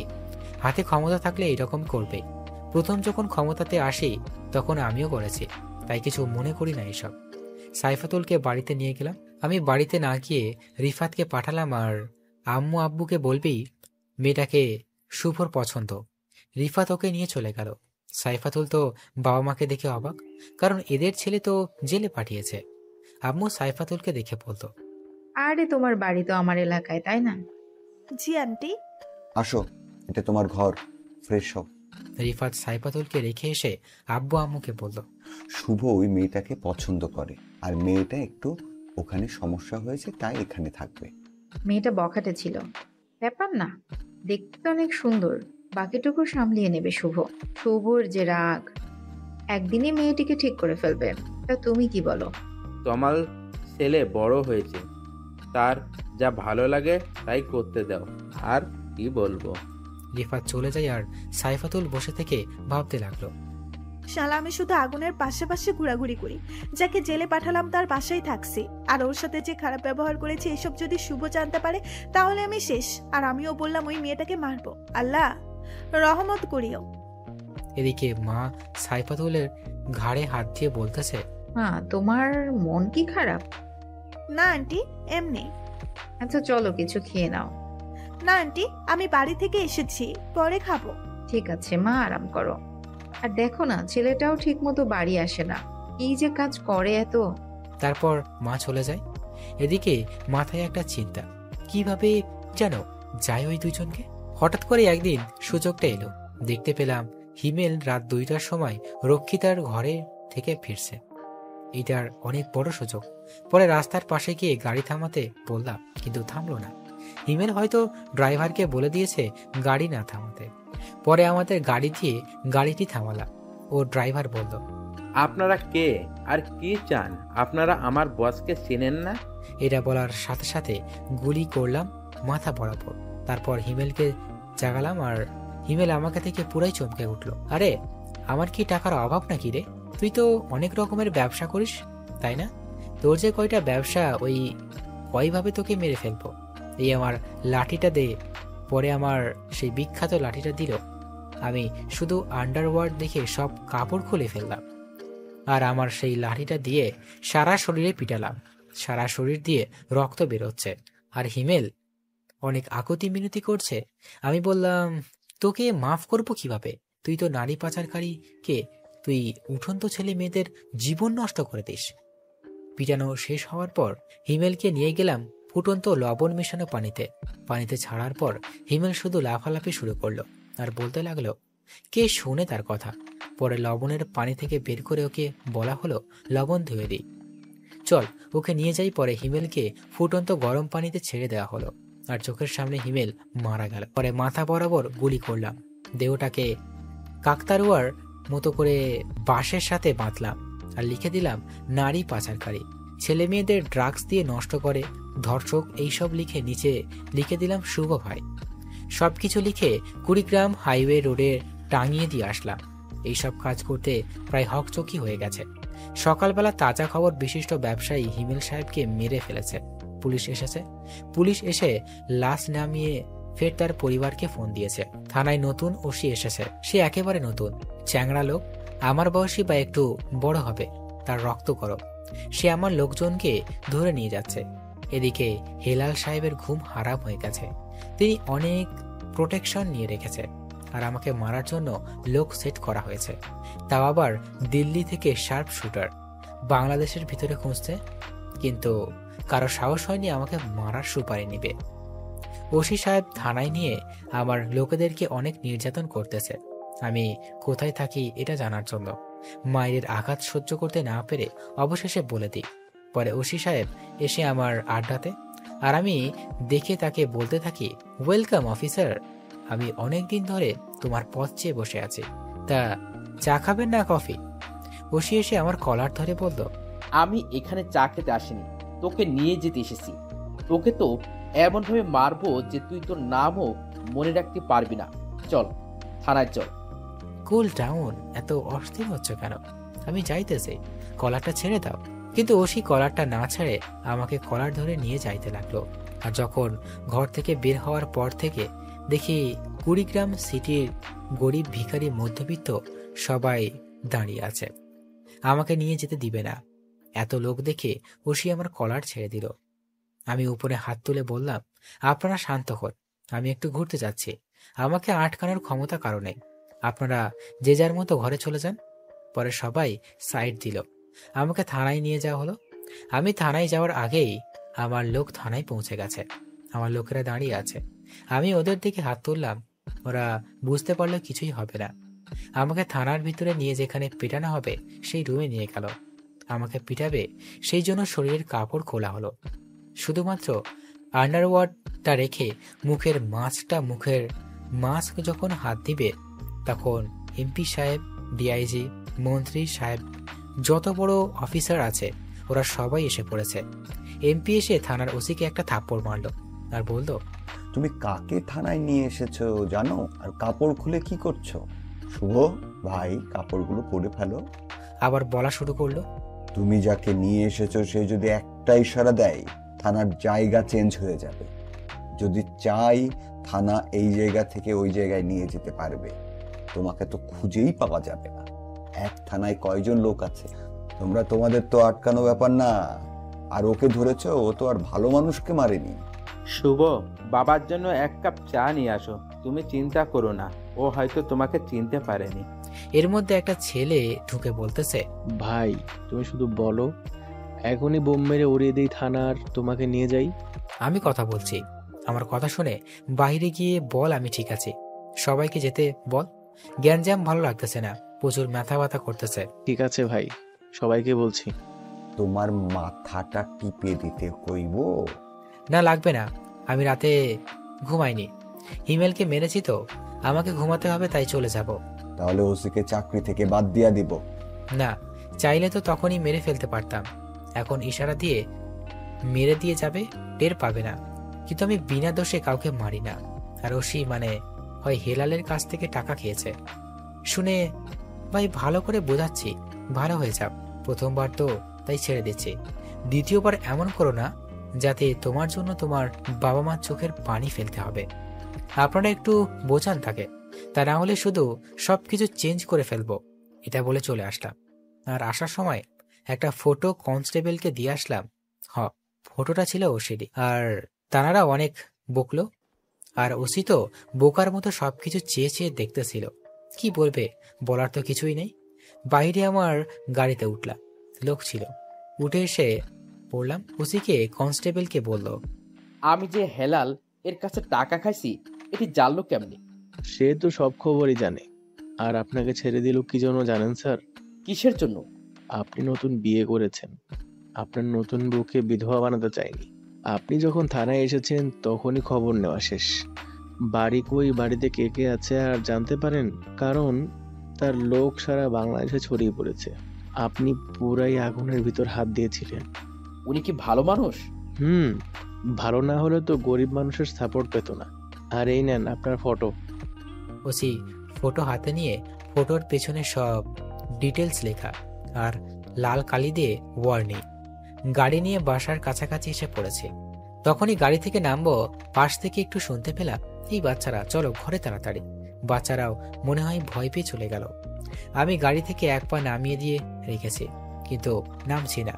হাতে ক্ষমতা থাকলে এইরকম করবে। প্রথম যখন ক্ষমতাতে আসি তখন আমিও করেছি, তাই কিছু মনে করি না এসব। সাইফাতুলকে বাড়িতে নিয়ে গেলাম। আমি বাড়িতে না গিয়ে রিফাতকে পাঠালাম, আর আম্মু আব্বুকে বলবি মেয়েটাকে শুভর পছন্দ। রিফাত ওকে নিয়ে চলে গেল। সাইফাতুল তো বাবা মাকে দেখে অবাক, কারণ এদের ছেলে তো জেলে পাঠিয়েছে। আম্মু সাইফাতুলকে দেখে বলতো, আরে তোমার বাড়ি তো আমার এলাকায়, তাই না? জি আন্টি। আসো, এটা তোমার ঘর, ফ্রেশ হও। রিফাত সাইফাতুলকে রেখে এসে আব্বু আম্মুকে বলল, শুভ ওই মেয়েটাকে পছন্দ করে, আর মেয়েটা একটু ওখানে সমস্যা হয়েছে, তাই এখানে থাকবে। মেয়েটা বখাটে ছিল, ব্যাপার না, দেখতে অনেক সুন্দর, বাকিটুকু সামলিয়ে নেবে শুভ। শুভর যে রাগ, একদিনই মেয়েটিকে ঠিক করে ফেলবে। তা তুমি কি বলো? তোমার ছেলে বড় হয়েছে, তার যা ভালো লাগে তাই করতে দাও, আর কি বলবো। রিফাত চলে যায় আর সাইফাতুল বসে থেকে ভাবতে লাগলো, শালা, আমি শুধু আগুনের পাশে পাশে ঘোরাঘুরি করি, যাকে জেলে পাঠালাম তার বাসায় থাকছি, আর ওর সাথে যে খারাপ ব্যবহার করেছে এসব যদি শুভ জানতে পারে তাহলে আমি শেষ। আর আমিও বললাম ওই মেয়েটাকে মারবো, আল্লাহ রহমত করিও। এদিকে মা সাইফাতুলের ঘাড়ে হাত দিয়ে বলতেছে, হ্যাঁ, তোমার মন কি খারাপ? না আন্টি, এমনি। আচ্ছা চলো, কিছু খেয়ে নাও। না আন্টি, আমি বাড়ি থেকে এসেছি, পরে খাবো। ঠিক আছে মা, আরাম করো। আর দেখো না, ছেলেটাও ঠিক মতো বাড়ি আসে না, কি যে কাজ করে এত। তারপর মা চলে যায়। এদিকে মাথায় একটা চিন্তা, কিভাবে যেন যায় ওই দুজনকে। হঠাৎ করে একদিন সুযোগটা এলো, দেখতে পেলাম হিমেল রাত 2টার সময় রক্ষিতার ঘরে থেকে ফিরছে। এটার অনেক বড় সুযোগ। পরে রাস্তার পাশে গিয়ে গাড়ি থামাতে বললাম, কিন্তু থামলো না। হিমেল হয়তো ড্রাইভারকে বলে দিয়েছে গাড়ি না থামাতে। পরে আমাদের গাড়ি দিয়ে গাড়িটি থামালাম। ও ড্রাইভার বলল, আপনারা কে আর কি চান? আপনারা আমার বসকে চেনেন না? এটা বলার সাথে সাথে গুলি করলাম মাথা বরাবর। তারপর হিমেলকে জাগালাম, আর হিমেল আমাকে থেকে পুরাই চমকে উঠল। আরে, আমার কি টাকার অভাব নাকি রে? তুই তো অনেক রকমের ব্যবসা করিস, তাই না? তোর যে কয়টা ব্যবসা, ওই কয়ভাবে তোকে মেরে ফেলবো। এই আমার লাঠিটা দে। পরে আমার সেই বিখ্যাত লাঠিটা দিল। আমি শুধু আন্ডারওয়ার্ড দেখে সব কাপড় খুলে ফেললাম, আর আমার সেই লাঠিটা দিয়ে সারা শরীরে পিটালাম। সারা শরীর দিয়ে রক্ত বেরোচ্ছে, আর হিমেল অনেক আকুতি মিনতি করছে। আমি বললাম, তোকে মাফ করবো কিভাবে? তুই তো নারী পাচারকারী কে, তুই উঠন্ত ছেলে মেয়েদের জীবন নষ্ট করে দিস। পিটানো শেষ হওয়ার পর হিমেলকে নিয়ে গেলাম ফুটন্ত লবণ মেশানো পানিতে ছাড়ার পর হিমেল শুধু লাফালাফি শুরু করলো আর বলতে লাগলো, কে শুনে তার কথা। পরে লবণের পানি থেকে বের করে ওকে বলা হলো লবণ ধুয়ে দিই। চল ওকে নিয়ে যাই। পরে হিমেলকে ফুটন্ত গরম পানিতে ছেড়ে দেওয়া হলো, আর চোখের সামনে হিমেল মারা গেল। পরে মাথা বরাবর গুলি করলাম, দেহটাকে কাকতারুয়ার মতো করে বাঁশের সাথে বাঁধলাম, আর লিখে দিলাম নারী পাচারকারী, ছেলে মেয়েদের ড্রাগস দিয়ে নষ্ট করে, ধর্ষক, এইসব লিখে নিচে লিখে দিলাম শুভ ভাই। সবকিছু লিখে কুড়িগ্রাম হাইওয়ে রোডে টাঙিয়ে দিয়ে আসলাম। এইসব কাজ করতে প্রায় হকচকি হয়ে গেছে। সকালবেলা তাজা খবর, বিশিষ্ট ব্যবসায়ী হিমেল সাহেবকে মেরে ফেলেছে। পুলিশ এসেছে। পুলিশ এসে লাশ নামিয়ে ফের তার পরিবারকে ফোন দিয়েছে। থানায় নতুন ওসি এসেছে। সে একেবারে নতুন, চ্যাংড়া লোক, আমার বয়সী বা একটু বড় হবে, তার রক্ত গরম। সে আমার লোকজনকে ধরে নিয়ে যাচ্ছে। এদিকে হেলাল সাহেবের ঘুম হারাম হয়ে গেছে। তিনি অনেক প্রোটেকশন নিয়ে রেখেছে, আর আমাকে মারার জন্য লোক সেট করা হয়েছে, তাও আবার দিল্লি থেকে শার্প শুটার। বাংলাদেশের ভিতরে খুঁজছে, কিন্তু কারো সাহস হয়নি আমাকে মারার সুপারি নিবে। ওসি সাহেব থানায় নিয়ে আমার লোকেদেরকে অনেক নির্যাতন করতেছে, আমি কোথায় থাকি এটা জানার জন্য। মায়ের আঘাত সহ্য করতে না পেরে অবশেষে বলে দিই। পরে ওসি সাহেব এসে আমার আড্ডাতে, আর আমি দেখে তাকে বলতে থাকি, ওয়েলকাম অফিসার, আমি অনেক দিন ধরে তোমার পথ চেয়ে বসে আছি, তা চা খাবেন না কফি? ওসি এসে আমার কলার ধরে বলল, আমি এখানে চা খেতে আসিনি, তোকে নিয়ে যেতে এসেছি। তোকে তো এমনভাবে মারবো যে তুই তোর নামও মনে রাখতে পারবি না। চল থানায় চল। কুল ডাউন, এত অস্থির হচ্ছে কেন? আমি যাইতেছি, কলারটা ছেড়ে দাও। কিন্তু ওসি কলারটা না ছেড়ে আমাকে কলার ধরে নিয়ে যাইতে লাগলো। আর যখন ঘর থেকে বের হওয়ার পর থেকে দেখি কুড়িগ্রাম সিটির গরিব ভিখারি মধ্যবিত্ত সবাই দাঁড়িয়ে আছে, আমাকে নিয়ে যেতে দিবে না। এত লোক দেখে ওসি আমার কলার ছেড়ে দিল। আমি উপরে হাত তুলে বললাম, আপনারা শান্ত হন, আমি একটু ঘুরতে যাচ্ছি, আমাকে আটকানোর ক্ষমতা কারো নেই, আপনারা যে যার মতো ঘরে চলে যান। পরে সবাই সাইড দিল, আমাকে থানায় নিয়ে যাওয়া হলো। আমি থানায় যাওয়ার আগেই আমার লোক থানায় পৌঁছে গেছে, আমার লোকেরা দাঁড়িয়ে আছে। আমি ওদের দিকে হাত তুললাম, ওরা বুঝতে পারলো কিছুই হবে না। আমাকে থানার ভিতরে নিয়ে যেখানে পিটানো হবে সেই রুমে নিয়ে গেল। আমাকে পিটাবে সেই জন্য শরীরের কাপড় খোলা হলো, শুধুমাত্র আন্ডারওয়ার্ডটা রেখে মুখের মাস্ক যখন হাত দিবে, তখন এমপি সাহেব, ডিআইজি, মন্ত্রী সাহেব, যত বড় অফিসার আছে ওরা সবাই এসে পড়েছে। এমপি এসে থানার ওসিকে একটা থাপ্পড় মারলো আর বলল, তুমি কাকে থানায় নিয়ে এসেছো জানো? আর কাপড় খুলে কি করছো? শুভ ভাই, কাপড়গুলো পরে ফেলো। আবার বলা শুরু করলো, তুমি যাকে নিয়ে এসেছো সে যদি একটা ইশারা দেয় থানার জায়গা চেঞ্জ হয়ে যাবে। যদি চাই থানা এই জায়গা থেকে ওই জায়গায় নিয়ে যেতে পারবে, তোমাকে তো খুঁজেই পাওয়া যাবে না। এক থানায় কয়জন লোক আছে, তোমরা তোমাদের তো আটকানো ব্যাপার না। আর ওকে ধরেছো, ও তো আর ভালো মানুষকে মারেনি। শুভ, বাবার জন্য এক কাপ চা নিয়ে আসো। তুমি চিন্তা করো না, ও হয়তো তোমাকে চিনতে পারেনি। এর মধ্যে একটা ছেলে ঢুকে বলতেছে, ভাই তুমি শুধু বলো, এখনই বোম মেরে উড়িয়ে দিই থানার, তোমাকে নিয়ে যাই। আমি কথা বলছি, আমার কথা শুনে বাইরে গিয়ে বল আমি ঠিক আছি, সবাইকে যেতে বল। জ্ঞানজাম ভালো লাগতেছে না, প্রচুর মাথা ব্যথা করতেছে। ঠিক আছে ভাই, সবাইকে বলছি। তোমার মাথাটা টিপে দিতে কইব? না লাগবে না, আমি রাতে ঘুমাইনি, হিমেলকে মেরেছি তো, আমাকে ঘুমাতে হবে, তাই চলে যাব। তাহলে ওসিকে চাকরি থেকে বাদ দিয়া দিব? না, চাইলে তো তখনই মেরে ফেলতে পারতাম, এখন ইশারা দিয়ে মেরে দিয়ে যাবে, টের পাবে না। কিন্তু আমি বিনা দোষে কাউকে মারি না। আর ওসি মানে হয় হেলালের কাছ থেকে টাকা খেয়েছে। শুনে ভাই ভালো করে বোঝাচ্ছি, ভালো হয়ে যাও, প্রথমবার তো তাই ছেড়ে দিচ্ছি, দ্বিতীয়বার এমন করো না যাতে তোমার জন্য তোমার বাবা মার চোখের পানি ফেলতে হবে। আপনারা একটু বোঝান তাকে, তা না হলে শুধু সবকিছু চেঞ্জ করে ফেলবো। এটা বলে চলে আসলাম। আর আসার সময় একটা ফটো কনস্টেবলকে দিয়ে আসলাম। ফটোটা ছিল ওসিডি, আর তারা অনেক বকলো। আর ওসি তো বোকার মতো সবকিছু চেয়ে চেয়ে দেখতেছিল, কি বলবে বলার তো কিছুই নেই। বাইরে আমার গাড়িতে উঠলাম, লোক ছিল, উঠে এসে পড়লাম। ওসিকে কনস্টেবলকে বলল, আমি যে হেলাল এর কাছে টাকা খাইছি, এটি জানলো কেমনি? সে তো সব খবরই জানে। আর আপনাকে ছেড়ে দিল কি জন্য জানেন স্যার? কিসের জন্য? আপনি নতুন বিয়ে করেছেন, আপনার নতুন বউকে বিধবা বানাতে চাইনি। আপনি যখন থানায় এসেছেন তখনই খবর নেওয়া শেষ। বাড়ি কই, বাড়িতে কে কে আছে আর জানতে পারেন, কারণ তার লোক সারা বাংলাদেশে ছড়িয়ে পড়েছে। আপনি পুরাই আগুনের ভিতর হাত দিয়েছিলেন। উনি কি ভালো মানুষ? ভালো না হলে তো গরিব মানুষের সাপোর্ট পেত না। আর এই নেন আপনার ফটো। ওসি ফটো হাতে নিয়ে ফটোর পেছনে সব ডিটেলস লেখা আর লাল কালি দিয়ে ওয়ার্নিং। গাড়ি নিয়ে বাসার কাছাকাছি এসে পড়েছে। তখনই গাড়ি থেকে নামবো, পাশ থেকে একটু শুনতে পেলাম, এই বাচ্চারা চলো ঘরে তাড়াতাড়ি। বাচ্চারাও মনে হয় ভয় পেয়ে চলে গেল। আমি গাড়ি থেকে এক পা নামিয়ে দিয়ে রেখেছি, কিন্তু নামছি না।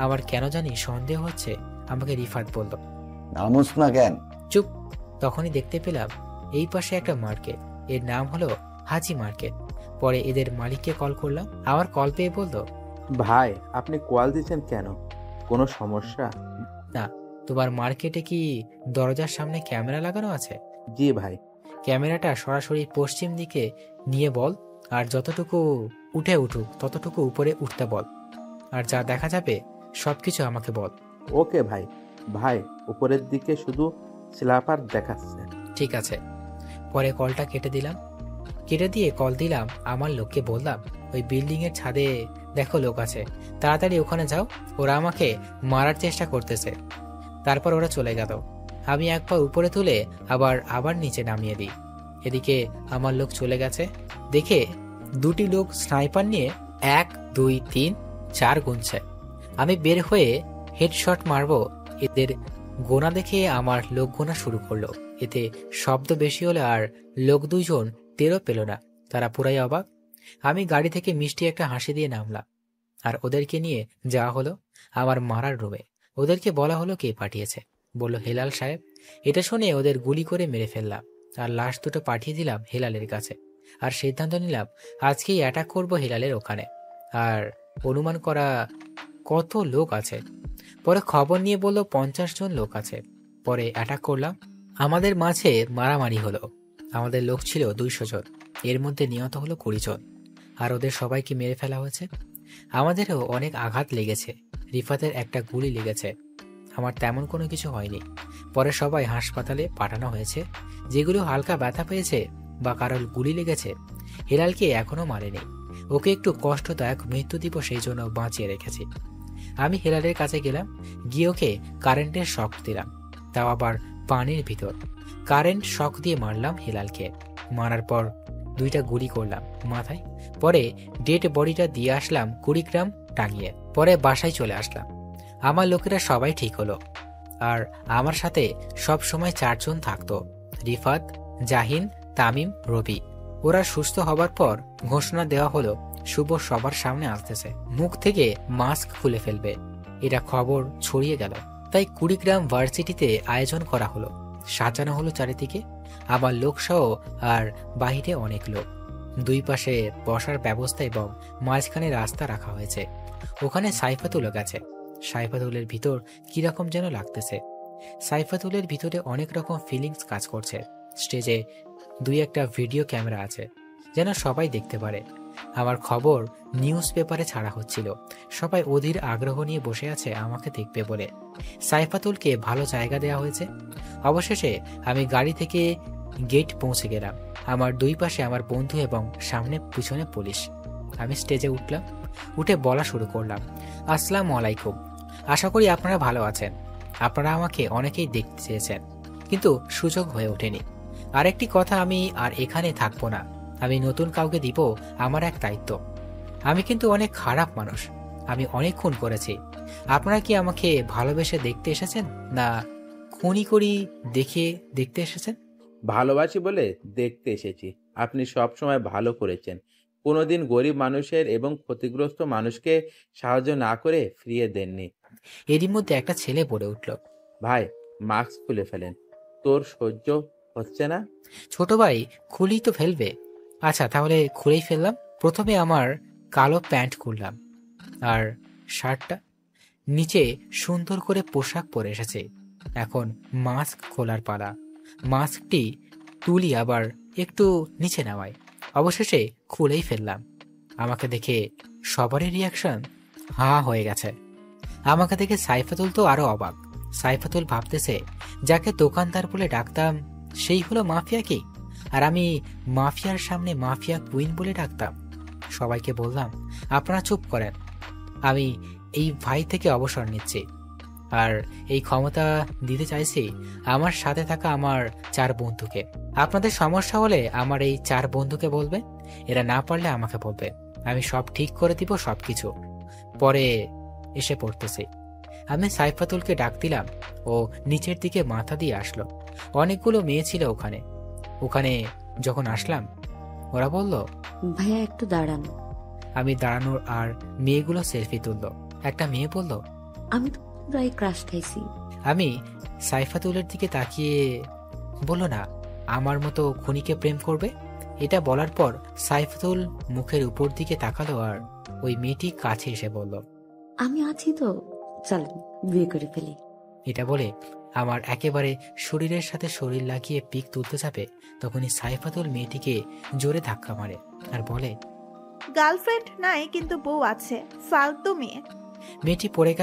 আমার কেন জানি সন্দেহ হচ্ছে। আমাকে রিফাত বলল, নামুস না কেন? চুপ। তখনই দেখতে পেলাম এই পাশে একটা মার্কেট, এর নাম হলো হাজি মার্কেট। পরে এদের মালিককে কল করলাম। আমার কল পেয়ে বললো, ভাই আপনি কল দিচ্ছেন কেন? কোনো সমস্যা? না, তোমার মার্কেটে কি দরজার সামনে ক্যামেরা লাগানো আছে? জি ভাই। ক্যামেরাটা সরাসরি পশ্চিম দিকে নিয়ে বল, আর যতটুকু উঠে উঠুক ততটুকু উপরে উঠতে বল, আর যা দেখা যাবে সবকিছু আমাকে বল। ওকে ভাই। ভাই উপরের দিকে শুধু স্ল্যাপার দেখাচ্ছে। ঠিক আছে। পরে কলটা কেটে দিলাম। কেটে দিয়ে কল দিলাম আমার লোককে, বললাম, ওই বিল্ডিং এর ছাদে দেখো লোক আছে, তাড়াতাড়ি ওখানে যাও, ওরা আমাকে মারার চেষ্টা করতেছে। তারপর ওরা চলে গেল। আমি এক পা উপরে তুলে আবার নিচে নামিয়ে দিই। এদিকে আমার লোক চলে গেছে দেখে দুটি লোক স্নাইপার নিয়ে 1 2 3 4 গুনছে। আমি বের হয়ে হেডশট মারবো, এদের গোনা দেখে আমার লোক গোনা শুরু করলো। এতে শব্দ বেশি হলো আর লোক দুইজন টেরও পেল না। তারা পুরাই অবাক। আমি গাড়ি থেকে মিষ্টি একটা হাসি দিয়ে নামলাম, আর ওদেরকে নিয়ে যাওয়া হলো আমার মারার রুমে। ওদেরকে বলা হলো কে পাঠিয়েছে। বলল হেলাল সাহেব। এটা শুনে ওদের গুলি করে মেরে ফেললাম, আর লাশ দুটো পাঠিয়ে দিলাম হেলালের কাছে। আর সিদ্ধান্ত নিলাম আজকেই অ্যাটাক করব হেলালের ওখানে। আর অনুমান করা কত লোক আছে। পরে খবর নিয়ে বলল 50 জন লোক আছে। পরে অ্যাটাক করলাম। আমাদের মাঝে মারামারি হলো। আমাদের লোক ছিল 200 জন, এর মধ্যে নিহত হলো 20 জন, আর ওদের সবাইকে মেরে ফেলা হয়েছে। আমাদেরও অনেক আঘাত লেগেছে। রিফাতের একটা গুলি লেগেছে, আমার তেমন কোনো কিছু হয়নি। পরে সবাই হাসপাতালে পাঠানো হয়েছে। যেগুলো হালকা ব্যথা পেয়েছে বা কারোর গুলি লেগেছে, হেলালকে এখনো মারেনি। ওকে একটু কষ্টদায়ক মৃত্যু দিব, সেই জন্য বাঁচিয়ে রেখেছি। আমি হেলালের কাছে গেলাম, গিয়ে ওকে কারেন্টের শক দিলাম, তাও আবার পানির ভিতর। কারেন্ট শক দিয়ে মারলাম হেলালকে। মারার পর 2টা গুলি করলাম মাথায়। পরে ডেড বডিটা দিয়ে আসলাম কুড়িগ্রাম টাঙিয়ে। পরে বাসায় চলে আসলাম। আমার লোকেরা সবাই ঠিক হলো, আর আমার সাথে সব সময় 4 জন থাকতো, রিফাত, জাহিন, তামিম, রবি। ওরা সুস্থ হবার পর ঘোষণা দেওয়া হলো শুভ সবার সামনে আসতেছে, মুখ থেকে মাস্ক খুলে ফেলবে। এটা খবর ছড়িয়ে গেল। তাই কুড়িগ্রাম ভার্সিটিতে আয়োজন করা হলো, সাজানো হলো চারিদিকে আমার লোকসহ, আর বাহিরে অনেক লোক। 2 পাশে বসার ব্যবস্থা এবং মাঝখানে রাস্তা রাখা হয়েছে। ওখানে সাইফাতুলও গেছে। সাইফাতুলের ভিতর কিরকম যেন লাগতেছে। সাইফাতুলের ভিতরে অনেক রকম ফিলিংস কাজ করছে। স্টেজে 2-1টা ভিডিও ক্যামেরা আছে, যেন সবাই দেখতে পারে। আমার খবর নিউজ পেপারে ছাড়া হচ্ছিল। সবাই অধীর আগ্রহ নিয়ে বসে আছে আমাকে দেখবে বলে। সাইফাতুলকে ভালো জায়গা দেওয়া হয়েছে। অবশেষে আমি গাড়ি থেকে গেট পৌঁছে গেলাম। আমার 2 পাশে আমার বন্ধু এবং সামনে পিছনে পুলিশ। আমি স্টেজে উঠলাম, উঠে বলা শুরু করলাম, আসসালামু আলাইকুম, আশা করি আপনারা ভালো আছেন। আপনারা আমাকে অনেকেই দেখতে চেয়েছেন, কিন্তু সুযোগ হয়ে ওঠেনি। আরেকটি কথা, আমি আর এখানে থাকবো না। আমি নতুন কাউকে দিব আমার এক দায়িত্ব। আমি কিন্তু অনেক খারাপ মানুষ, আমি অনেক খুন করেছি। আপনারা কি আমাকে ভালোবেসে দেখতে এসেছেন, না খুনি করি দেখতে এসেছেন? ভালোবাসি বলে দেখতে এসেছি। আপনি সব সময় ভালো করেছেন, কোনোদিন গরিব মানুষের এবং ক্ষতিগ্রস্ত মানুষকে সাহায্য না করে ফিরিয়ে দেননি। এরই মধ্যে একটা ছেলে বলে উঠল, ভাই মাস্ক খুলে ফেলেন, তোর সহ্য হচ্ছে না। ছোট ভাই খুলেই তো ফেলবে। আচ্ছা তাহলে খুলেই ফেললাম। প্রথমে আমার কালো প্যান্ট খুললাম, আর শার্টটা। নিচে সুন্দর করে পোশাক পরে এসেছে। এখন মাস্ক খোলার পালা। মাস্কটি তুলি আবার একটু নিচে নামাই, অবশেষে খুলেই ফেললাম। আমাকে দেখে সবারই রিয়াকশন হা হয়ে গেছে। আমাকে দেখে সাইফাতুল তো আরো অবাক। সাইফাতুল ভাবতেছে যাকে দোকানদার বলে ডাকতাম সেই হলো মাফিয়া কি, আর আমি মাফিয়ার সামনে মাফিয়া কুইন বলে ডাকতাম। সবাইকে বললাম আপনারা চুপ করেন, আমি এই ভাই থেকে অবসর নিচ্ছি, আর এই ক্ষমতা দিতে চাইছি আমার সাথে থাকা আমার 4 বন্ধুকে। আপনাদের সমস্যা হলে আমার এই 4 বন্ধুকে বলবে, এরা না পারলে আমাকে বলবে, আমি সব ঠিক করে দিব, সবকিছু পরে এসে পড়তেছি। আমি সাইফাতুলকে ডাক দিলাম, ও নিচের দিকে মাথা দিয়ে আসলো। অনেকগুলো মেয়ে ছিল ওখানে। ওখানে যখন আসলাম ওরা বলল, ভাইয়া একটু দাঁড়ান। আমি দাঁড়ানোর আর মেয়েগুলো সেলফি তুললো। একটা মেয়ে বলল, আমি তো পুরাই ক্রাশ খাইছি। আমি সাইফাতুলের দিকে তাকিয়ে বলল, না আমার মতো খুনিকে প্রেম করবে? এটা বলার পর সাইফাতুল মুখের উপর দিকে তাকালো আর ওই মেয়েটি কাছে এসে বলল, আমি আছি তো, চলেন বিয়ে করে ফেলি। এটা বলে আমার একেবারে শরীরের সাথে শরীর লাগিয়ে পিক তুলতে যাবে, তখনই সাইফাতুল মেয়েটিকে জোরে ধাক্কা মারে আর বলে, গার্লফ্রেন্ড নাই কিন্তু বউ আছে, ফালতু মেয়ে। মেয়েটি পড়ে গেল।